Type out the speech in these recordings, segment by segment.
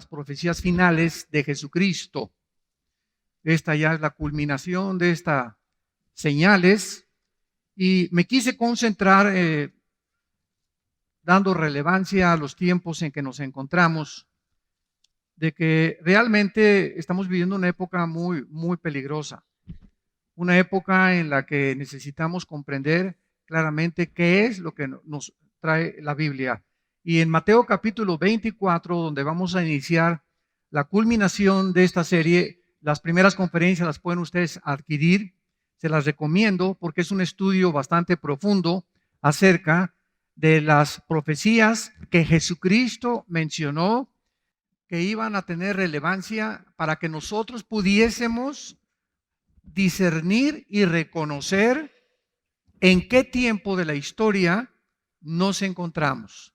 las profecías finales de Jesucristo. Esta ya es la culminación de estas señales y me quise concentrar dando relevancia a los tiempos en que nos encontramos, de que realmente estamos viviendo una época muy, muy peligrosa, una época en la que necesitamos comprender claramente qué es lo que nos trae la Biblia. Y en Mateo capítulo 24, donde vamos a iniciar la culminación de esta serie, las primeras conferencias las pueden ustedes adquirir, se las recomiendo porque es un estudio bastante profundo acerca de las profecías que Jesucristo mencionó que iban a tener relevancia para que nosotros pudiésemos discernir y reconocer en qué tiempo de la historia nos encontramos.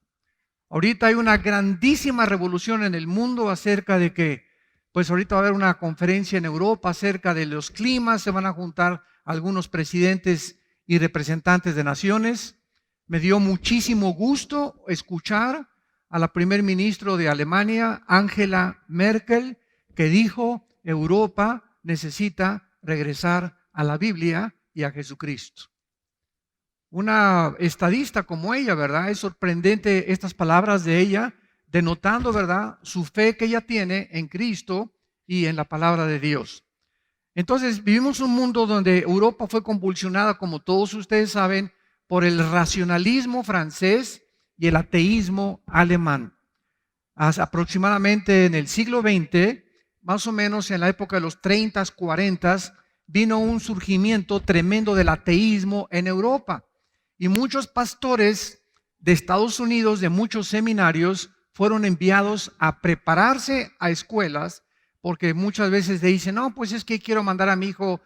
Ahorita hay una grandísima revolución en el mundo acerca de que, pues ahorita va a haber una conferencia en Europa acerca de los climas, se van a juntar algunos presidentes y representantes de naciones. Me dio muchísimo gusto escuchar a la primer ministro de Alemania, Angela Merkel, que dijo: Europa necesita regresar a la Biblia y a Jesucristo. Una estadista como ella, ¿verdad? Es sorprendente estas palabras de ella, denotando, ¿verdad?, su fe que ella tiene en Cristo y en la palabra de Dios. Entonces, vivimos un mundo donde Europa fue convulsionada, como todos ustedes saben, por el racionalismo francés y el ateísmo alemán. Aproximadamente en el siglo XX, más o menos en la época de los 30, 40, vino un surgimiento tremendo del ateísmo en Europa. Y muchos pastores de Estados Unidos, de muchos seminarios, fueron enviados a prepararse a escuelas, porque muchas veces le dicen: no, pues es que quiero mandar a mi hijo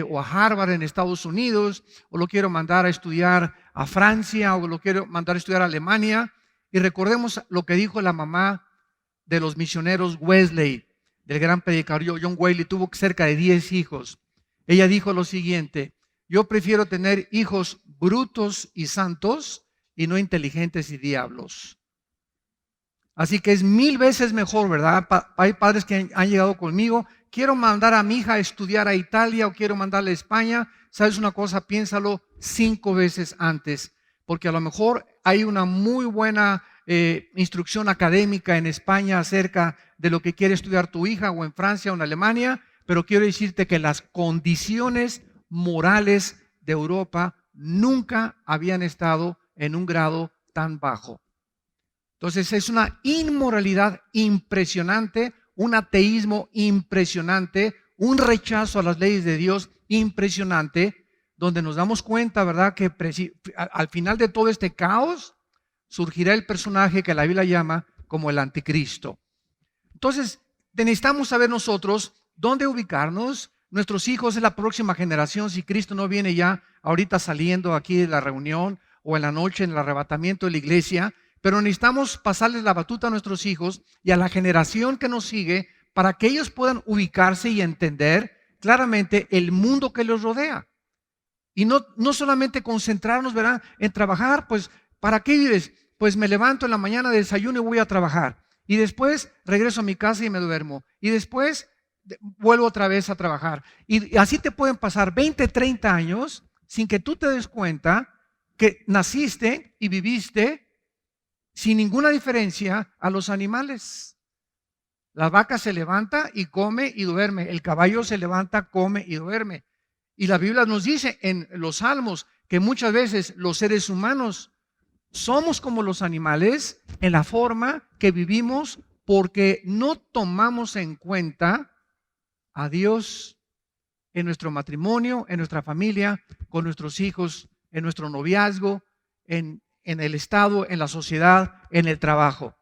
o a Harvard en Estados Unidos, o lo quiero mandar a estudiar a Francia, o lo quiero mandar a estudiar a Alemania. Y recordemos lo que dijo la mamá de los misioneros Wesley, del gran predicador John Wesley. Tuvo cerca de 10 hijos. Ella dijo lo siguiente: yo prefiero tener hijos brutos y santos y no inteligentes y diablos. Así que es 1000 veces mejor, ¿verdad? Hay padres que han llegado conmigo: quiero mandar a mi hija a estudiar a Italia o quiero mandarle a España. ¿Sabes una cosa? Piénsalo 5 veces antes, porque a lo mejor hay una muy buena instrucción académica en España acerca de lo que quiere estudiar tu hija, o en Francia o en Alemania, pero quiero decirte que las condiciones morales de Europa nunca habían estado en un grado tan bajo. Entonces es una inmoralidad impresionante, un ateísmo impresionante, un rechazo a las leyes de Dios impresionante, donde nos damos cuenta, ¿verdad?, que al final de todo este caos surgirá el personaje que la Biblia llama como el anticristo. Entonces necesitamos saber nosotros dónde ubicarnos. Nuestros hijos es la próxima generación, si Cristo no viene ya ahorita saliendo aquí de la reunión o en la noche en el arrebatamiento de la iglesia. Pero necesitamos pasarles la batuta a nuestros hijos y a la generación que nos sigue para que ellos puedan ubicarse y entender claramente el mundo que los rodea. Y no solamente concentrarnos, ¿verdad?, en trabajar. Pues, ¿para qué vives? Pues me levanto en la mañana, desayuno y voy a trabajar. Y después regreso a mi casa y me duermo. Y después vuelvo otra vez a trabajar. Y así te pueden pasar 20, 30 años sin que tú te des cuenta que naciste y viviste sin ninguna diferencia a los animales. La vaca se levanta y come y duerme. El caballo se levanta, come y duerme. Y la Biblia nos dice en los Salmos que muchas veces los seres humanos somos como los animales en la forma que vivimos, porque no tomamos en cuenta a Dios en nuestro matrimonio, en nuestra familia, con nuestros hijos, en nuestro noviazgo, en el Estado, en la sociedad, en el trabajo.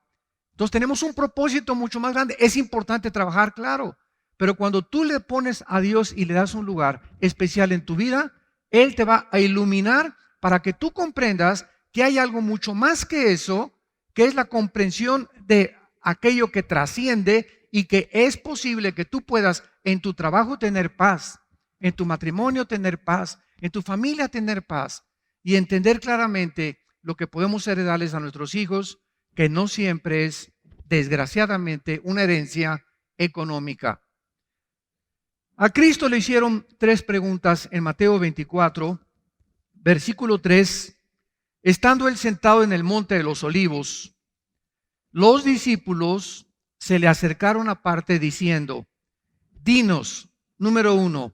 Entonces tenemos un propósito mucho más grande. Es importante trabajar, claro, pero cuando tú le pones a Dios y le das un lugar especial en tu vida, Él te va a iluminar para que tú comprendas que hay algo mucho más que eso, que es la comprensión de aquello que trasciende, y que es posible que tú puedas en tu trabajo tener paz, en tu matrimonio tener paz, en tu familia tener paz, y entender claramente lo que podemos heredarles a nuestros hijos, que no siempre es desgraciadamente, una herencia económica. A Cristo le hicieron 3 preguntas en Mateo 24, versículo 3. Estando él sentado en el monte de los olivos, los discípulos se le acercaron aparte diciendo: dinos, número 1,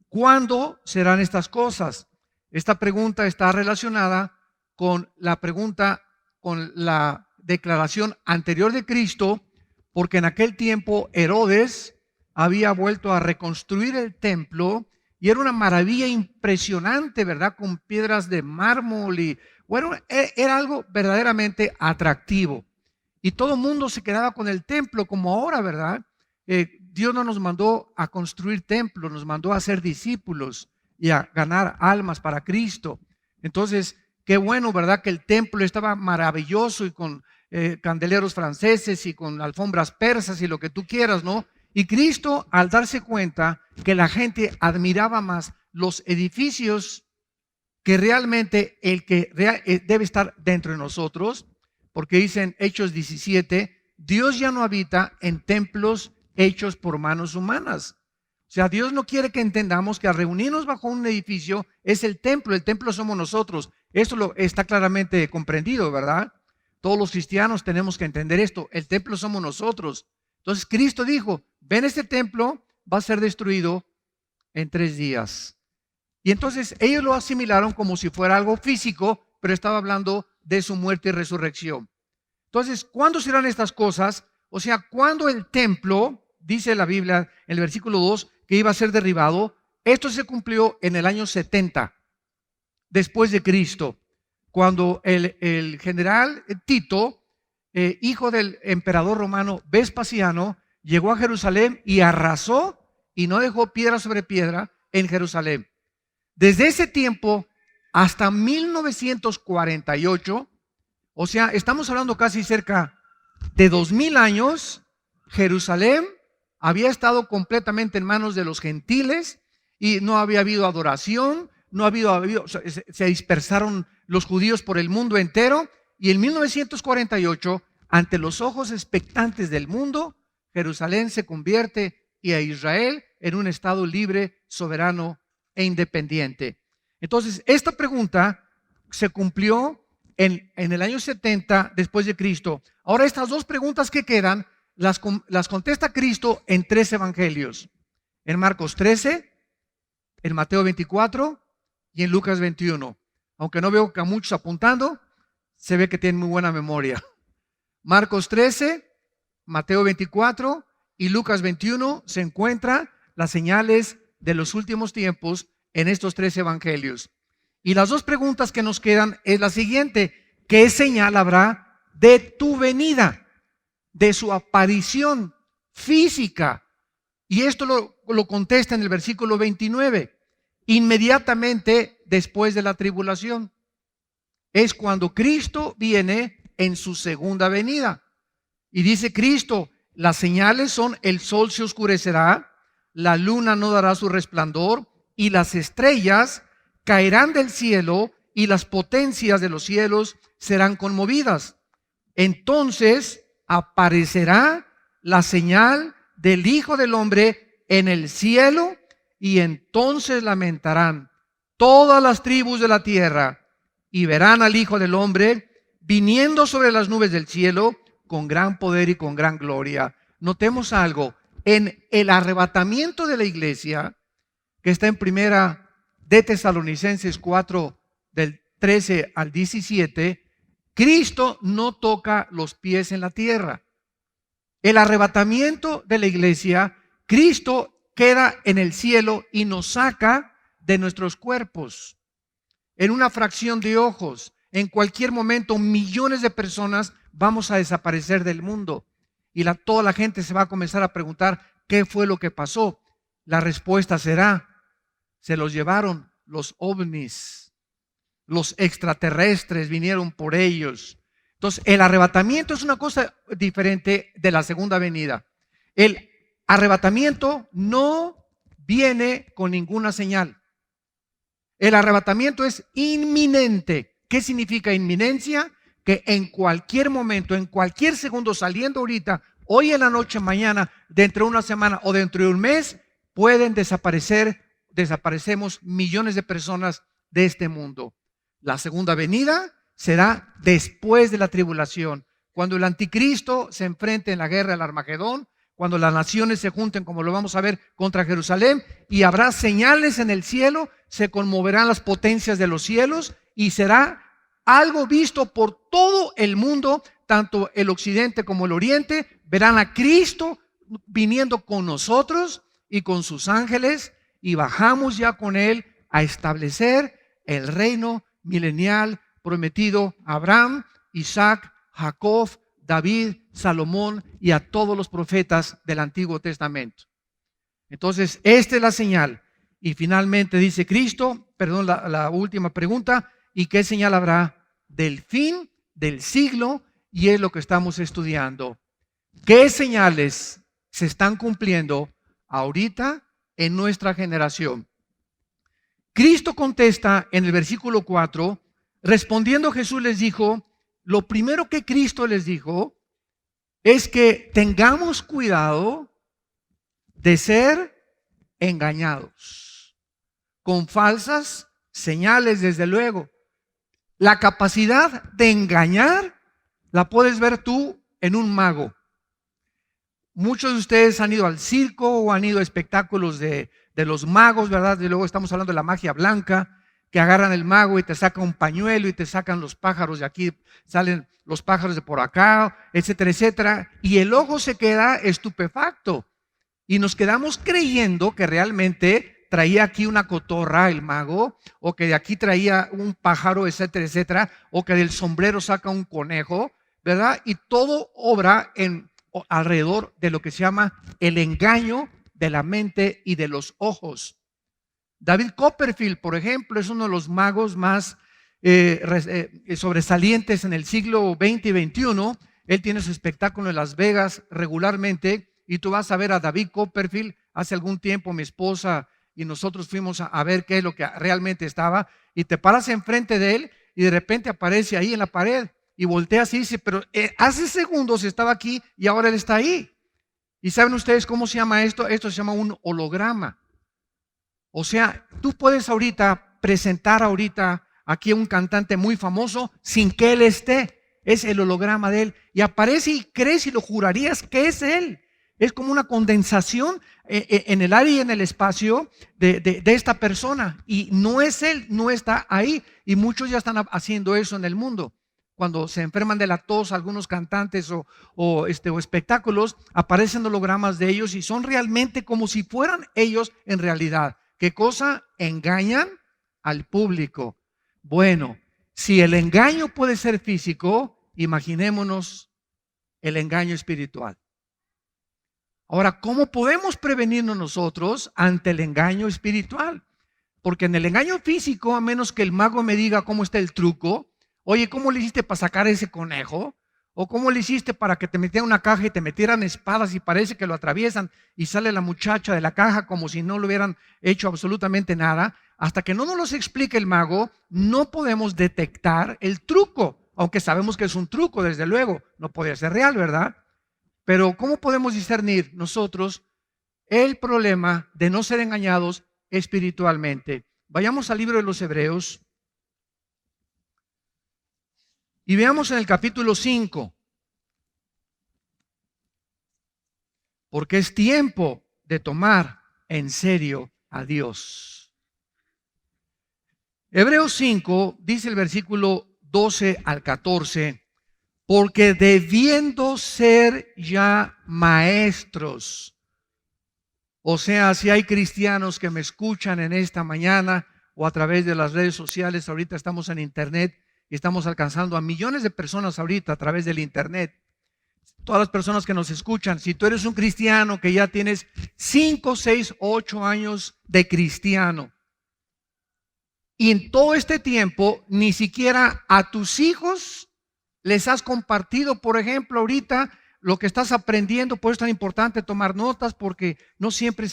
¿cuándo serán estas cosas? Esta pregunta está relacionada con la pregunta, con la declaración anterior de Cristo, porque en aquel tiempo Herodes había vuelto a reconstruir el templo y era una maravilla impresionante, ¿verdad? Con piedras de mármol y bueno, era algo verdaderamente atractivo. Y todo el mundo se quedaba con el templo como ahora, ¿verdad? Dios no nos mandó a construir templos, nos mandó a ser discípulos y a ganar almas para Cristo. Entonces, qué bueno, ¿verdad? Que el templo estaba maravilloso y con candeleros franceses y con alfombras persas y lo que tú quieras, ¿no? Y Cristo, al darse cuenta que la gente admiraba más los edificios que realmente el que debe estar dentro de nosotros, porque dicen Hechos 17, Dios ya no habita en templos hechos por manos humanas. O sea, Dios no quiere que entendamos que al reunirnos bajo un edificio es el templo somos nosotros. Esto está claramente comprendido, ¿verdad? Todos los cristianos tenemos que entender esto, el templo somos nosotros. Entonces Cristo dijo, ven, este templo va a ser destruido en 3 días. Y entonces ellos lo asimilaron como si fuera algo físico, pero estaba hablando de su muerte y resurrección. Entonces, ¿cuándo serán estas cosas? O sea, cuando el templo, dice la Biblia en el versículo 2, que iba a ser derribado, esto se cumplió en el año 70, después de Cristo, cuando el general Tito, hijo del emperador romano Vespasiano, llegó a Jerusalén y arrasó y no dejó piedra sobre piedra en Jerusalén. Desde ese tiempo hasta 1948, o sea, estamos hablando casi cerca de 2000 años, Jerusalén había estado completamente en manos de los gentiles y no había habido adoración, se dispersaron los judíos por el mundo entero, y en 1948, ante los ojos expectantes del mundo, Jerusalén se convierte y a Israel en un estado libre, soberano e independiente. Entonces, esta pregunta se cumplió en el año 70 después de Cristo. Ahora, estas 2 preguntas que quedan las contesta Cristo en 3 evangelios: en Marcos 13, en Mateo 24 y en Lucas 21. Aunque no veo que a muchos apuntando, se ve que tienen muy buena memoria. Marcos 13, Mateo 24 y Lucas 21 se encuentran las señales de los últimos tiempos en estos 3 evangelios. Y las 2 preguntas que nos quedan es la siguiente: ¿qué señal habrá de tu venida, de su aparición física? Y esto lo contesta en el versículo 29. Inmediatamente después de la tribulación es cuando Cristo viene en su segunda venida. Y dice Cristo, las señales son: el sol se oscurecerá, la luna no dará su resplandor, y las estrellas caerán del cielo, y las potencias de los cielos serán conmovidas. Entonces aparecerá la señal del Hijo del Hombre en el cielo, y entonces lamentarán todas las tribus de la tierra, y verán al Hijo del Hombre viniendo sobre las nubes del cielo con gran poder y con gran gloria. Notemos algo: en el arrebatamiento de la iglesia, que está en primera de Tesalonicenses 4, del 13 al 17, Cristo no toca los pies en la tierra. El arrebatamiento de la iglesia, Cristo queda en el cielo y nos saca de nuestros cuerpos en una fracción de ojos. En cualquier momento, millones de personas vamos a desaparecer del mundo, y toda la gente se va a comenzar a preguntar qué fue lo que pasó. La respuesta será: se los llevaron los ovnis, los extraterrestres vinieron por ellos. Entonces, el arrebatamiento es una cosa diferente de la segunda venida. El arrebatamiento no viene con ninguna señal. El arrebatamiento es inminente. ¿Qué significa inminencia? que en cualquier momento, en cualquier segundo, saliendo ahorita, hoy en la noche, mañana, dentro de una semana o dentro de un mes, pueden desaparecemos millones de personas de este mundo. La segunda venida será después de la tribulación, cuando el anticristo se enfrente en la guerra del Armagedón, cuando las naciones se junten, como lo vamos a ver, contra Jerusalén, y habrá señales en el cielo, se conmoverán las potencias de los cielos, y será algo visto por todo el mundo, tanto el occidente como el oriente, verán a Cristo viniendo con nosotros y con sus ángeles, y bajamos ya con Él a establecer el reino milenial prometido a Abraham, Isaac, Jacob, David, Salomón y a todos los profetas del Antiguo Testamento. Entonces, esta es la señal. Y finalmente dice Cristo, perdón, la última pregunta, ¿y qué señal habrá del fin del siglo? Y es lo que estamos estudiando. ¿Qué señales se están cumpliendo ahorita en nuestra generación? Cristo contesta en el versículo 4, respondiendo Jesús les dijo, lo primero que Cristo les dijo es que tengamos cuidado de ser engañados con falsas señales, desde luego. La capacidad de engañar la puedes ver tú en un mago. Muchos de ustedes han ido al circo o han ido a espectáculos de los magos, ¿verdad? Y luego estamos hablando de la magia blanca, que agarran el mago y te saca un pañuelo y te sacan los pájaros de aquí, salen los pájaros de por acá, etcétera, etcétera. Y el ojo se queda estupefacto. Y nos quedamos creyendo que realmente traía aquí una cotorra el mago, o que de aquí traía un pájaro, etcétera, etcétera, o que del sombrero saca un conejo, ¿verdad? Y todo obra alrededor de lo que se llama el engaño de la mente y de los ojos. David Copperfield, por ejemplo, es uno de los magos más sobresalientes en el siglo XX y XXI. Él tiene su espectáculo en Las Vegas regularmente, y tú vas a ver a David Copperfield. Hace algún tiempo mi esposa y nosotros fuimos a ver qué es lo que realmente estaba, y te paras enfrente de él y de repente aparece ahí en la pared y volteas y dice, pero hace segundos estaba aquí y ahora él está ahí. ¿Y saben ustedes cómo se llama esto? Esto se llama un holograma. O sea, tú puedes ahorita presentar aquí a un cantante muy famoso sin que él esté. Es el holograma de él. Y aparece y crees y lo jurarías que es él. Es como una condensación en el área y en el espacio de esta persona. Y no es él, no está ahí. Y muchos ya están haciendo eso en el mundo. Cuando se enferman de la tos, algunos cantantes o espectáculos, aparecen hologramas de ellos y son realmente como si fueran ellos en realidad. ¿Qué cosa? Engañan al público. Bueno, si el engaño puede ser físico, imaginémonos el engaño espiritual. Ahora, ¿cómo podemos prevenirnos nosotros ante el engaño espiritual? Porque en el engaño físico, a menos que el mago me diga cómo está el truco, oye, ¿cómo le hiciste para sacar ese conejo? ¿O cómo le hiciste para que te metieran una caja y te metieran espadas y parece que lo atraviesan y sale la muchacha de la caja como si no le hubieran hecho absolutamente nada? Hasta que no nos los explique el mago, no podemos detectar el truco, aunque sabemos que es un truco, desde luego, no podría ser real, ¿verdad? Pero ¿cómo podemos discernir nosotros el problema de no ser engañados espiritualmente? Vayamos al libro de los Hebreos y veamos en el capítulo 5, porque es tiempo de tomar en serio a Dios. Hebreos 5 dice el versículo 12 al 14, porque debiendo ser ya maestros, o sea, si hay cristianos que me escuchan en esta mañana o a través de las redes sociales, ahorita estamos en internet y estamos alcanzando a millones de personas ahorita a través del internet. Todas las personas que nos escuchan, si tú eres un cristiano que ya tienes 5, 6, 8 años de cristiano, y en todo este tiempo ni siquiera a tus hijos les has compartido, por ejemplo, ahorita lo que estás aprendiendo. Por eso es tan importante tomar notas, porque no siempre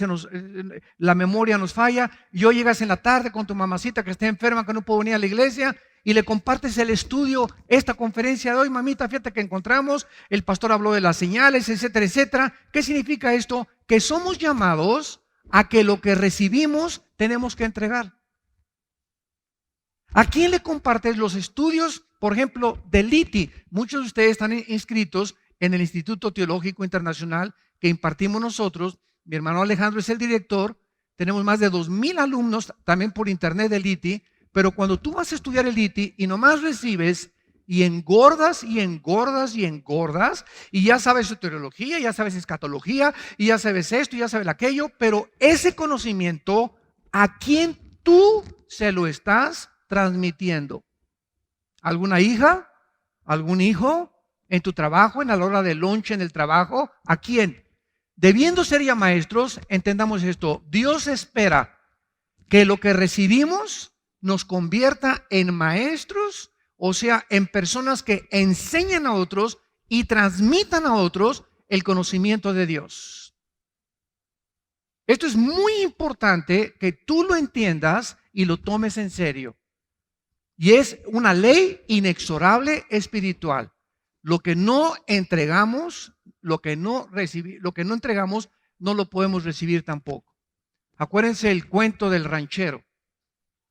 la memoria nos falla. Y hoy llegas en la tarde con tu mamacita que está enferma, que no puede venir a la iglesia, y le compartes el estudio, esta conferencia de hoy, mamita, fíjate que encontramos, el pastor habló de las señales, etcétera, etcétera. ¿Qué significa esto? Que somos llamados a que lo que recibimos tenemos que entregar. ¿A quién le compartes los estudios, por ejemplo, del ITI? Muchos de ustedes están inscritos en el Instituto Teológico Internacional que impartimos nosotros. Mi hermano Alejandro es el director. Tenemos más de 2,000 alumnos también por internet del ITI. Pero cuando tú vas a estudiar el ITI y nomás recibes y engordas y engordas y engordas, y ya sabes soteriología, ya sabes escatología, y ya sabes esto, y ya sabes aquello, pero ese conocimiento, ¿a quién tú se lo estás transmitiendo? ¿Alguna hija? ¿Algún hijo? ¿En tu trabajo? ¿En la hora de lunch en el trabajo? ¿A quién? Debiendo ser ya maestros, entendamos esto. Dios espera que lo que recibimos nos convierta en maestros, o sea, en personas que enseñan a otros y transmitan a otros el conocimiento de Dios. Esto es muy importante que tú lo entiendas y lo tomes en serio. Y es una ley inexorable espiritual. Lo que no entregamos, lo que no entregamos, no lo podemos recibir tampoco. Acuérdense el cuento del ranchero.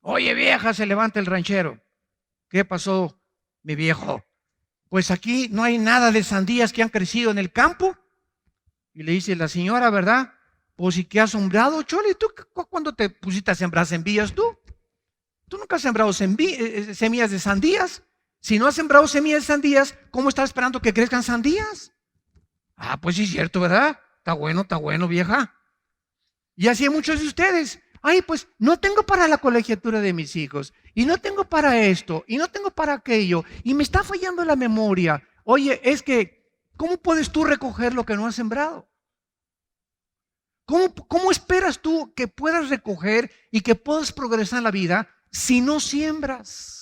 Oye, vieja, se levanta el ranchero. ¿Qué pasó, mi viejo? Pues aquí no hay nada de sandías que han crecido en el campo. Y le dice la señora, ¿verdad? Pues, ¿y qué has sembrado, Chole? ¿Tú cuándo te pusiste a sembrar semillas tú? Tú nunca has sembrado semillas de sandías. Si no has sembrado semillas de sandías, ¿cómo estás esperando que crezcan sandías? Ah, pues sí es cierto, ¿verdad? Está bueno, vieja. Y así hay muchos de ustedes. Ay, pues no tengo para la colegiatura de mis hijos, y no tengo para esto, y no tengo para aquello, y me está fallando la memoria. Oye, es que, ¿cómo puedes tú recoger lo que no has sembrado? ¿Cómo esperas tú que puedas recoger y que puedas progresar en la vida si no siembras?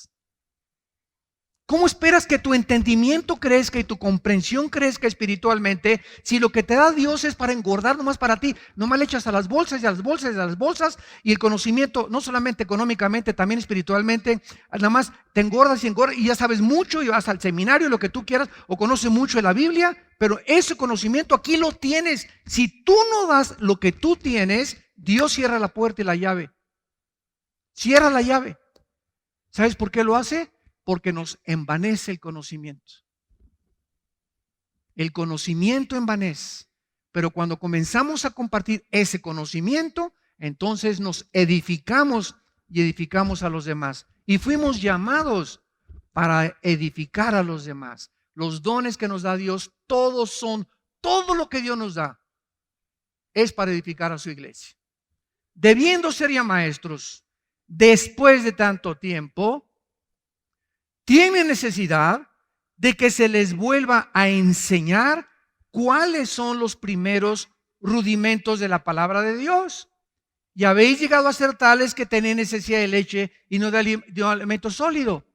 ¿Cómo esperas que tu entendimiento crezca y tu comprensión crezca espiritualmente si lo que te da Dios es para engordar nomás para ti? Nomás le echas a las bolsas y a las bolsas y a las bolsas, y el conocimiento, no solamente económicamente, también espiritualmente, nada más te engordas y ya sabes mucho y vas al seminario, lo que tú quieras, o conoces mucho de la Biblia, pero ese conocimiento aquí lo tienes. Si tú no das lo que tú tienes, Dios cierra la puerta y la llave. Cierra la llave. ¿Sabes por qué lo hace? Porque nos envanece el conocimiento. El conocimiento envanece. Pero cuando comenzamos a compartir ese conocimiento, entonces nos edificamos y edificamos a los demás. Y fuimos llamados para edificar a los demás. Los dones que nos da Dios, todo lo que Dios nos da, es para edificar a su iglesia. Debiendo ser ya maestros, después de tanto tiempo, tiene necesidad de que se les vuelva a enseñar cuáles son los primeros rudimentos de la palabra de Dios. Y habéis llegado a ser tales que tenéis necesidad de leche y no de alimento sólido.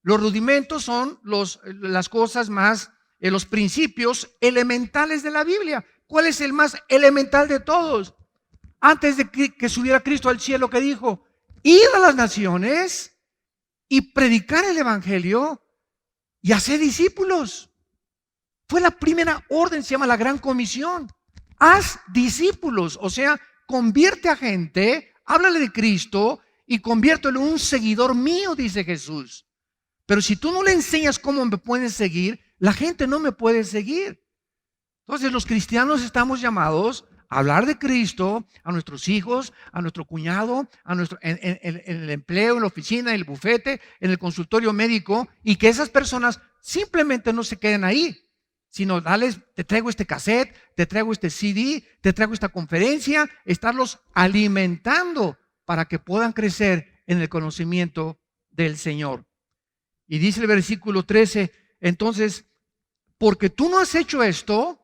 Los rudimentos son las cosas más, los principios elementales de la Biblia. ¿Cuál es el más elemental de todos? Antes de que subiera Cristo al cielo, que dijo: id a las naciones y predicar el evangelio y hacer discípulos. Fue la primera orden, se llama la Gran Comisión. Haz discípulos, o sea, convierte a gente, háblale de Cristo y conviértelo en un seguidor mío, dice Jesús. Pero si tú no le enseñas cómo me pueden seguir, la gente no me puede seguir. Entonces los cristianos estamos llamados a hablar de Cristo a nuestros hijos, a nuestro cuñado, en el empleo, en la oficina, en el bufete, en el consultorio médico, y que esas personas simplemente no se queden ahí, sino te traigo este cassette, te traigo este CD, te traigo esta conferencia, estarlos alimentando para que puedan crecer en el conocimiento del Señor. Y dice el versículo 13, entonces, porque tú no has hecho esto,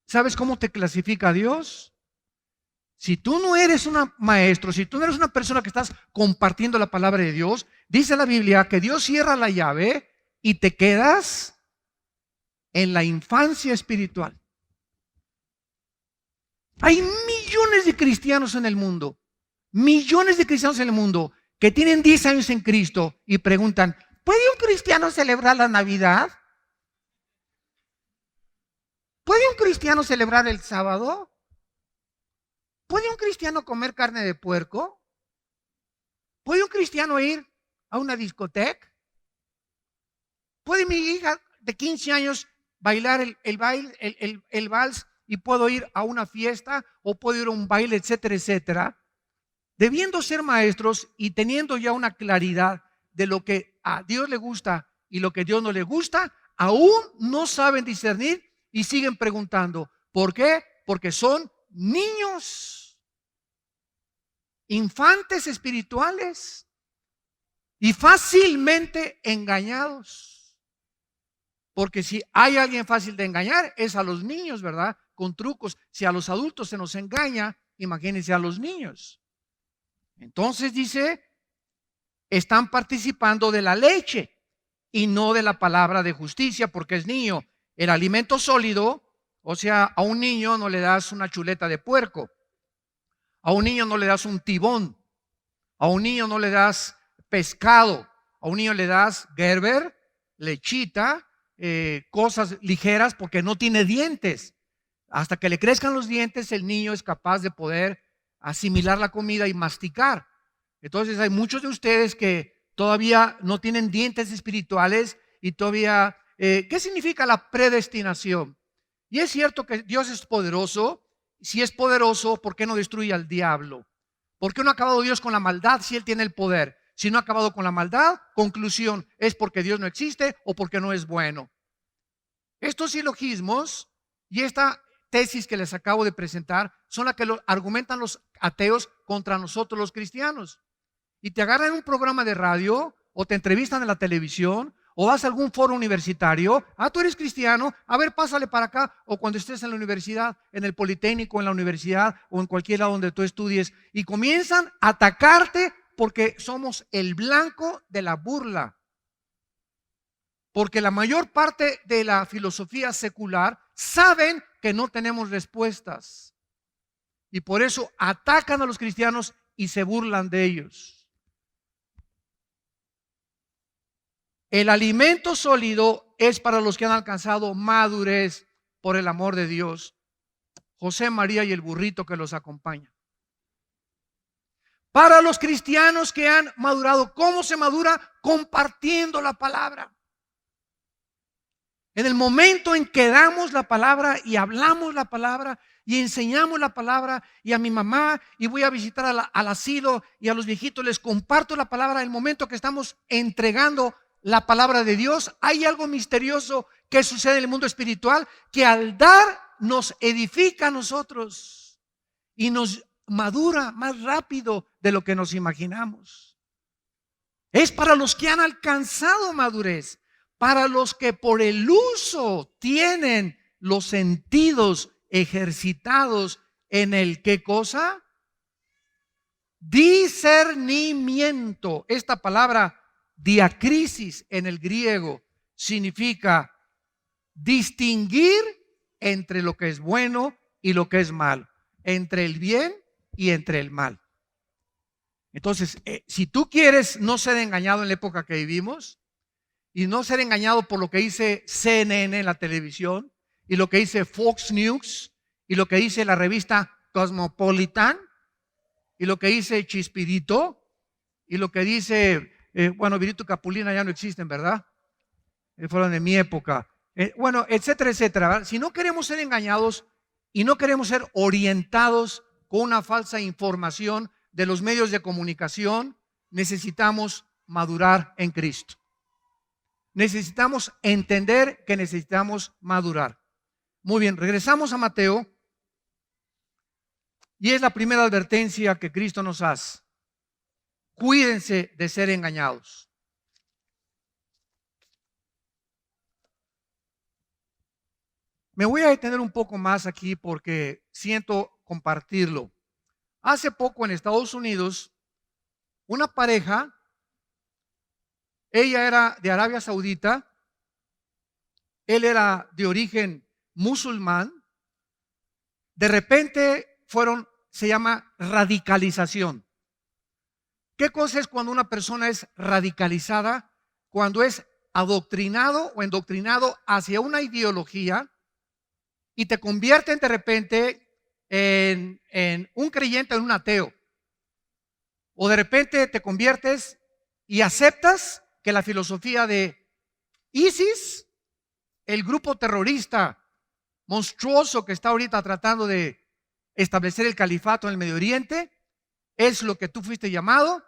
¿sabes cómo te clasifica Dios? Si tú no eres un maestro, si tú no eres una persona que estás compartiendo la palabra de Dios, dice la Biblia que Dios cierra la llave y te quedas en la infancia espiritual. Hay millones de cristianos en el mundo, millones de cristianos en el mundo que tienen 10 años en Cristo y preguntan, ¿puede un cristiano celebrar la Navidad? ¿Puede un cristiano celebrar el sábado? ¿Puede un cristiano comer carne de puerco? ¿Puede un cristiano ir a una discoteca? ¿Puede mi hija de 15 años bailar el vals y puedo ir a una fiesta o puedo ir a un baile, etcétera, etcétera? Debiendo ser maestros y teniendo ya una claridad de lo que a Dios le gusta y lo que a Dios no le gusta, aún no saben discernir y siguen preguntando. ¿Por qué? Porque son niños, infantes espirituales y fácilmente engañados. Porque si hay alguien fácil de engañar es a los niños, ¿verdad? Con trucos. Si a los adultos se nos engaña, imagínense a los niños. Entonces dice, están participando de la leche y no de la palabra de justicia porque es niño. El alimento sólido, o sea, a un niño no le das una chuleta de puerco, a un niño no le das un tibón, a un niño no le das pescado, a un niño le das Gerber, lechita, cosas ligeras porque no tiene dientes. Hasta que le crezcan los dientes, el niño es capaz de poder asimilar la comida y masticar. Entonces hay muchos de ustedes que todavía no tienen dientes espirituales y todavía, ¿qué significa la predestinación? Y es cierto que Dios es poderoso. Si es poderoso, ¿por qué no destruye al diablo? ¿Por qué no ha acabado Dios con la maldad si Él tiene el poder? Si no ha acabado con la maldad, conclusión, es porque Dios no existe o porque no es bueno. Estos silogismos y esta tesis que les acabo de presentar son las que argumentan los ateos contra nosotros los cristianos. Y te agarran en un programa de radio o te entrevistan en la televisión o vas a algún foro universitario. Tú eres cristiano, a ver, pásale para acá. O cuando estés en la universidad, en el Politécnico, en la universidad o en cualquier lado donde tú estudies y comienzan a atacarte porque somos el blanco de la burla. Porque la mayor parte de la filosofía secular saben que no tenemos respuestas. Y por eso atacan a los cristianos y se burlan de ellos. El alimento sólido es para los que han alcanzado madurez por el amor de Dios. José, María y el burrito que los acompaña. Para los cristianos que han madurado, ¿cómo se madura? Compartiendo la palabra. En el momento en que damos la palabra y hablamos la palabra y enseñamos la palabra, y a mi mamá y voy a visitar al asilo y a los viejitos les comparto la palabra, en el momento que estamos entregando la palabra de Dios, hay algo misterioso que sucede en el mundo espiritual que al dar nos edifica a nosotros y nos madura más rápido de lo que nos imaginamos. Es para los que han alcanzado madurez, para los que por el uso tienen los sentidos ejercitados en el ¿qué cosa? Discernimiento. Esta palabra diacrisis en el griego significa distinguir entre lo que es bueno y lo que es mal, entre el bien y entre el mal. Entonces, si tú quieres no ser engañado en la época que vivimos y no ser engañado por lo que dice CNN en la televisión y lo que dice Fox News y lo que dice la revista Cosmopolitan y lo que dice Chispirito y lo que dice, bueno, Virito y Capulina ya no existen, ¿verdad? Fueron de mi época. Bueno, etcétera, etcétera, ¿verdad? Si no queremos ser engañados y no queremos ser orientados con una falsa información de los medios de comunicación, necesitamos madurar en Cristo. Necesitamos entender que necesitamos madurar. Muy bien, regresamos a Mateo y es la primera advertencia que Cristo nos hace. Cuídense de ser engañados. Me voy a detener un poco más aquí porque siento compartirlo. Hace poco en Estados Unidos, una pareja, ella era de Arabia Saudita, él era de origen musulmán, de repente se llama radicalización. ¿Qué cosa es cuando una persona es radicalizada? Cuando es adoctrinado o endoctrinado hacia una ideología y te convierten de repente en un creyente, en un ateo. O de repente te conviertes y aceptas que la filosofía de ISIS, el grupo terrorista monstruoso que está ahorita tratando de establecer el califato en el Medio Oriente, es lo que tú fuiste llamado,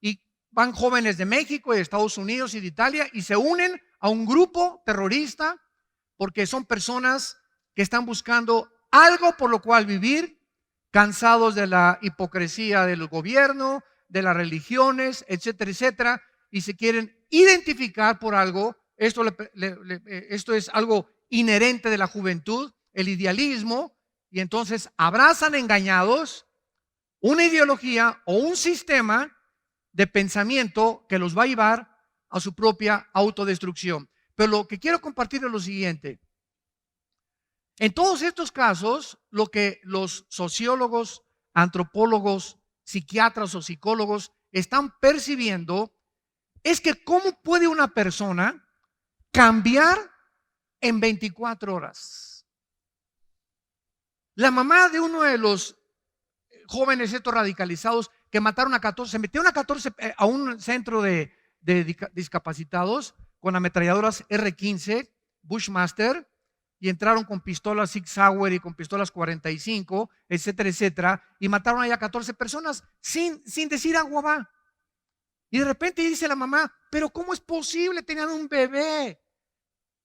y van jóvenes de México y de Estados Unidos y de Italia y se unen a un grupo terrorista porque son personas que están buscando algo por lo cual vivir, cansados de la hipocresía del gobierno, de las religiones, etcétera, etcétera, y se quieren identificar por algo. Esto es algo inherente de la juventud, el idealismo, y entonces abrazan engañados una ideología o un sistema de pensamiento que los va a llevar a su propia autodestrucción. Pero lo que quiero compartir es lo siguiente. En todos estos casos, lo que los sociólogos, antropólogos, psiquiatras o psicólogos están percibiendo es que cómo puede una persona cambiar en 24 horas. La mamá de uno de los jóvenes estos radicalizados que mataron a 14, se metieron a 14 a un centro de discapacitados con ametralladoras R15 Bushmaster, y entraron con pistolas Sig Sauer y con pistolas 45, etcétera, etcétera, y mataron allá a 14 personas sin decir agua va. Y de repente dice la mamá, pero ¿cómo es posible? Tenían un bebé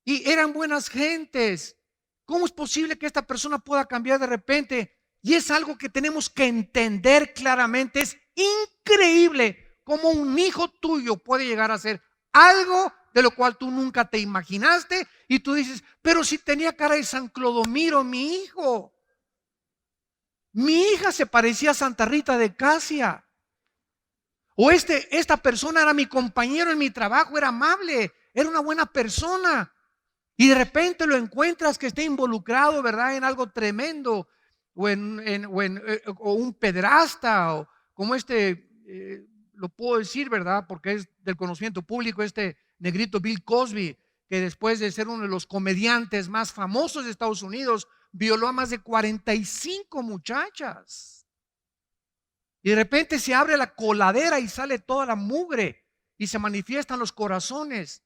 y eran buenas gentes. ¿Cómo es posible que esta persona pueda cambiar de repente? Y es algo que tenemos que entender claramente. Es increíble cómo un hijo tuyo puede llegar a ser algo de lo cual tú nunca te imaginaste, y tú dices, pero si tenía cara de San Clodomiro mi hijo. Mi hija se parecía a Santa Rita de Casia. O esta persona era mi compañero en mi trabajo, era amable, era una buena persona. Y de repente lo encuentras que está involucrado, ¿verdad?, en algo tremendo, o o un pederasta, o como lo puedo decir, ¿verdad?, porque es del conocimiento público, este negrito Bill Cosby, que después de ser uno de los comediantes más famosos de Estados Unidos, violó a más de 45 muchachas. Y de repente se abre la coladera y sale toda la mugre y se manifiestan los corazones.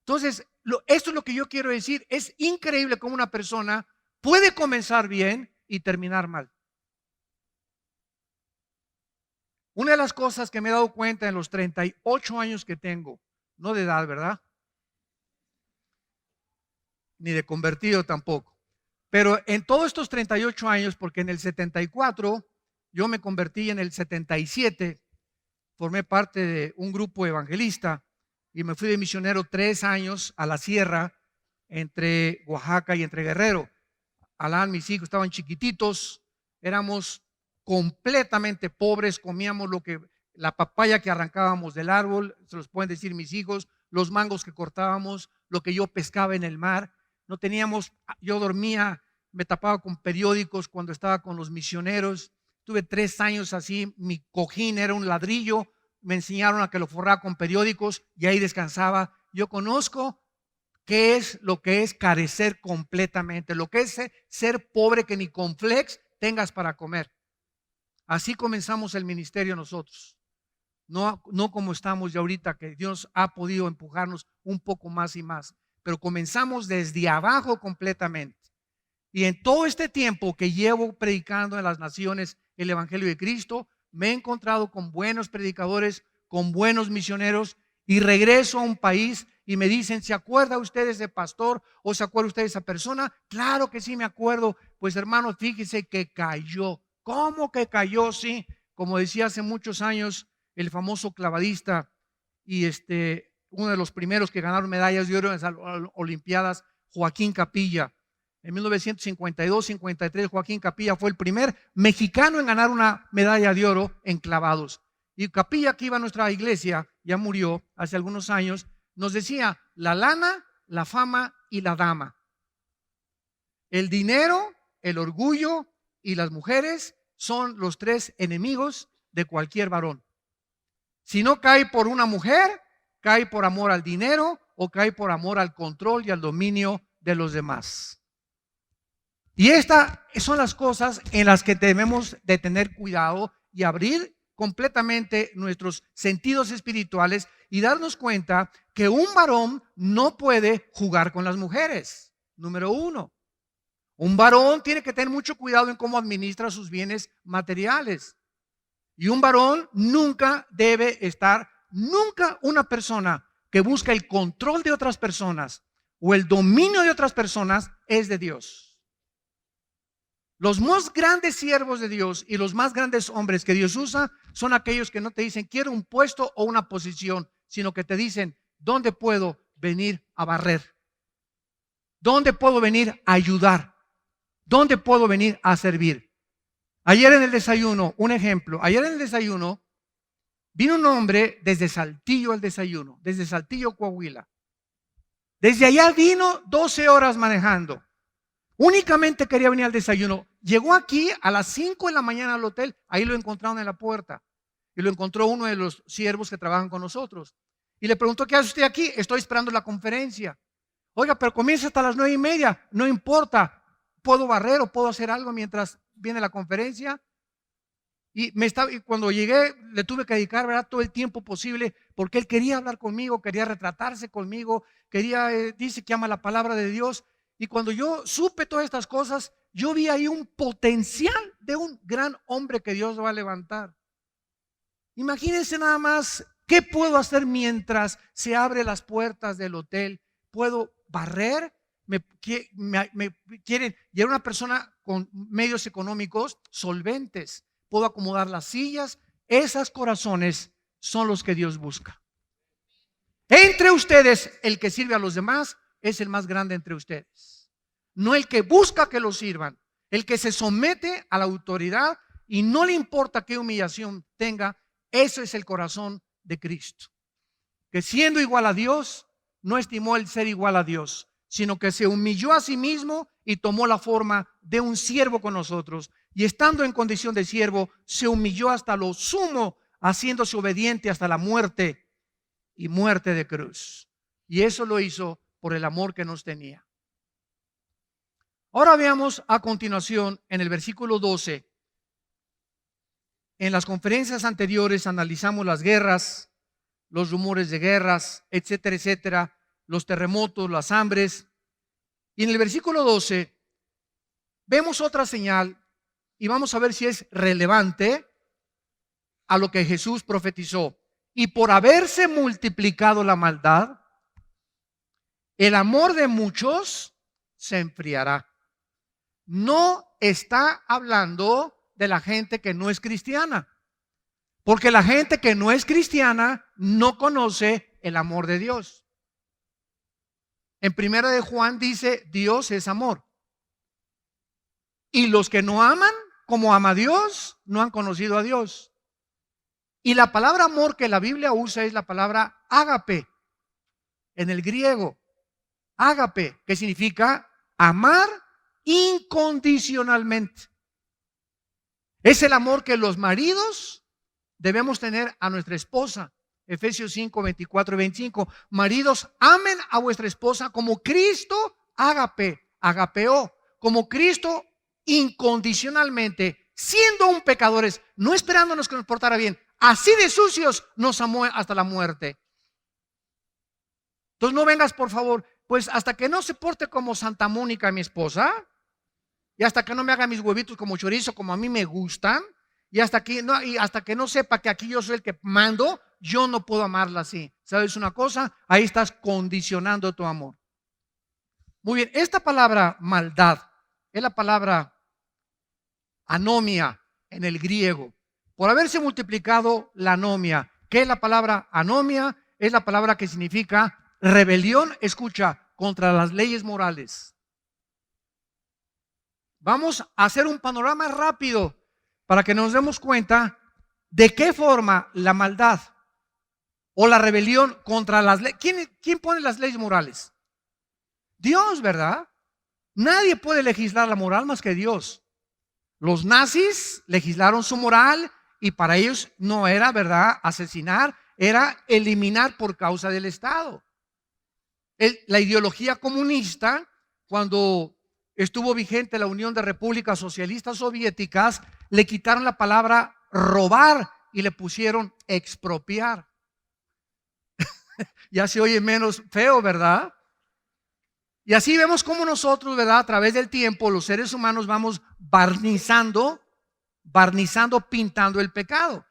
Entonces, esto es lo que yo quiero decir. Es increíble cómo una persona puede comenzar bien y terminar mal. Una de las cosas que me he dado cuenta en los 38 años que tengo, no de edad, ¿verdad?, ni de convertido tampoco, pero en todos estos 38 años, porque en el 74 yo me convertí, en el 77 formé parte de un grupo evangelista y me fui de misionero 3 años a la sierra entre Oaxaca y entre Guerrero. Alán, mis hijos estaban chiquititos, éramos completamente pobres, comíamos la papaya que arrancábamos del árbol, se los pueden decir mis hijos, los mangos que cortábamos, lo que yo pescaba en el mar. No teníamos, yo dormía, me tapaba con periódicos cuando estaba con los misioneros. Tuve 3 años así, mi cojín era un ladrillo, me enseñaron a que lo forraba con periódicos y ahí descansaba. Yo conozco qué es lo que es carecer completamente, lo que es ser pobre, que ni con flex tengas para comer. Así comenzamos el ministerio nosotros. No como estamos ya ahorita, que Dios ha podido empujarnos un poco más y más, pero comenzamos desde abajo completamente. Y en todo este tiempo que llevo predicando en las naciones el Evangelio de Cristo, me he encontrado con buenos predicadores, con buenos misioneros, y regreso a un país y me dicen, ¿se acuerda usted de ese pastor o se acuerda usted de esa persona? Claro que sí me acuerdo. Pues hermano, fíjese que cayó. ¿Cómo que cayó? Sí, como decía hace muchos años el famoso clavadista y uno de los primeros que ganaron medallas de oro en las Olimpiadas, Joaquín Capilla. En 1952-53 Joaquín Capilla fue el primer mexicano en ganar una medalla de oro en clavados. Y Capilla, que iba a nuestra iglesia, ya murió hace algunos años, nos decía: la lana, la fama y la dama. El dinero, el orgullo y las mujeres son los 3 enemigos de cualquier varón. Si no cae por una mujer, cae por amor al dinero o cae por amor al control y al dominio de los demás. Y estas son las cosas en las que debemos de tener cuidado y abrir completamente nuestros sentidos espirituales y darnos cuenta que un varón no puede jugar con las mujeres. Número uno, un varón tiene que tener mucho cuidado en cómo administra sus bienes materiales. Y un varón nunca debe estar, nunca una persona que busca el control de otras personas o el dominio de otras personas es de Dios. Los más grandes siervos de Dios y los más grandes hombres que Dios usa son aquellos que no te dicen quiero un puesto o una posición, sino que te dicen ¿dónde puedo venir a barrer? ¿Dónde puedo venir a ayudar? ¿Dónde puedo venir a servir? Ayer en el desayuno, un ejemplo, ayer en el desayuno vino un hombre desde Saltillo al desayuno, desde Saltillo, Coahuila. Desde allá vino 12 horas manejando. Únicamente quería venir al desayuno. Llegó aquí a las 5 de la mañana al hotel. Ahí lo encontraron en la puerta. Y lo encontró uno de los siervos que trabajan con nosotros. Y le preguntó, ¿qué hace usted aquí? Estoy esperando la conferencia. Oiga, pero comienza hasta las 9:30. No importa. ¿Puedo barrer o puedo hacer algo mientras viene la conferencia? Y cuando llegué le tuve que dedicar, ¿verdad?, todo el tiempo posible porque él quería hablar conmigo, quería retratarse conmigo, dice que ama la palabra de Dios. Y cuando yo supe todas estas cosas, yo vi ahí un potencial de un gran hombre que Dios va a levantar. Imagínense nada más, ¿qué puedo hacer mientras se abren las puertas del hotel? ¿Puedo barrer? Me quieren, y era una persona con medios económicos solventes. Puedo acomodar las sillas. Esos corazones son los que Dios busca. Entre ustedes, el que sirve a los demás es el más grande entre ustedes. No el que busca que lo sirvan, el que se somete a la autoridad y no le importa qué humillación tenga. Ese es el corazón de Cristo, que siendo igual a Dios, no estimó el ser igual a Dios, sino que se humilló a sí mismo y tomó la forma de un siervo con nosotros. Y estando en condición de siervo, se humilló hasta lo sumo, haciéndose obediente hasta la muerte y muerte de cruz. Y eso lo hizo por el amor que nos tenía. Ahora veamos a continuación en el versículo 12. En las conferencias anteriores analizamos las guerras, los rumores de guerras, etcétera, etcétera, los terremotos, las hambres. Y en el versículo 12 vemos otra señal y vamos a ver si es relevante a lo que Jesús profetizó. Y por haberse multiplicado la maldad, el amor de muchos se enfriará. No está hablando de la gente que no es cristiana, porque la gente que no es cristiana no conoce el amor de Dios. En primera de Juan dice, Dios es amor. Y los que no aman como ama Dios, no han conocido a Dios. Y la palabra amor que la Biblia usa es la palabra ágape, en el griego. Ágape, que significa amar incondicionalmente. Es el amor que los maridos debemos tener a nuestra esposa. Efesios 5, 24 y 25. Maridos, amen a vuestra esposa como Cristo agapeó, como Cristo incondicionalmente, siendo aún pecadores, no esperándonos que nos portara bien, así de sucios nos amó hasta la muerte. Entonces no vengas, por favor, pues hasta que no se porte como Santa Mónica, mi esposa, y hasta que no me haga mis huevitos como chorizo, como a mí me gustan, y hasta que no sepa que aquí yo soy el que mando, yo no puedo amarla así. ¿Sabes una cosa? Ahí estás condicionando tu amor. Muy bien, esta palabra maldad es la palabra anomia en el griego. Por haberse multiplicado la anomia. ¿Qué es la palabra anomia? Es la palabra que significa rebelión, escucha, contra las leyes morales. Vamos a hacer un panorama rápido para que nos demos cuenta de qué forma la maldad o la rebelión contra las leyes. ¿Quién pone las leyes morales? Dios, ¿verdad? Nadie puede legislar la moral más que Dios. Los nazis legislaron su moral y para ellos no era, ¿verdad?, asesinar era eliminar por causa del Estado. La ideología comunista, cuando estuvo vigente la Unión de Repúblicas Socialistas Soviéticas, le quitaron la palabra robar y le pusieron expropiar. Ya se oye menos feo, ¿verdad? Y así vemos cómo nosotros, ¿verdad? A través del tiempo, los seres humanos vamos barnizando, pintando el pecado.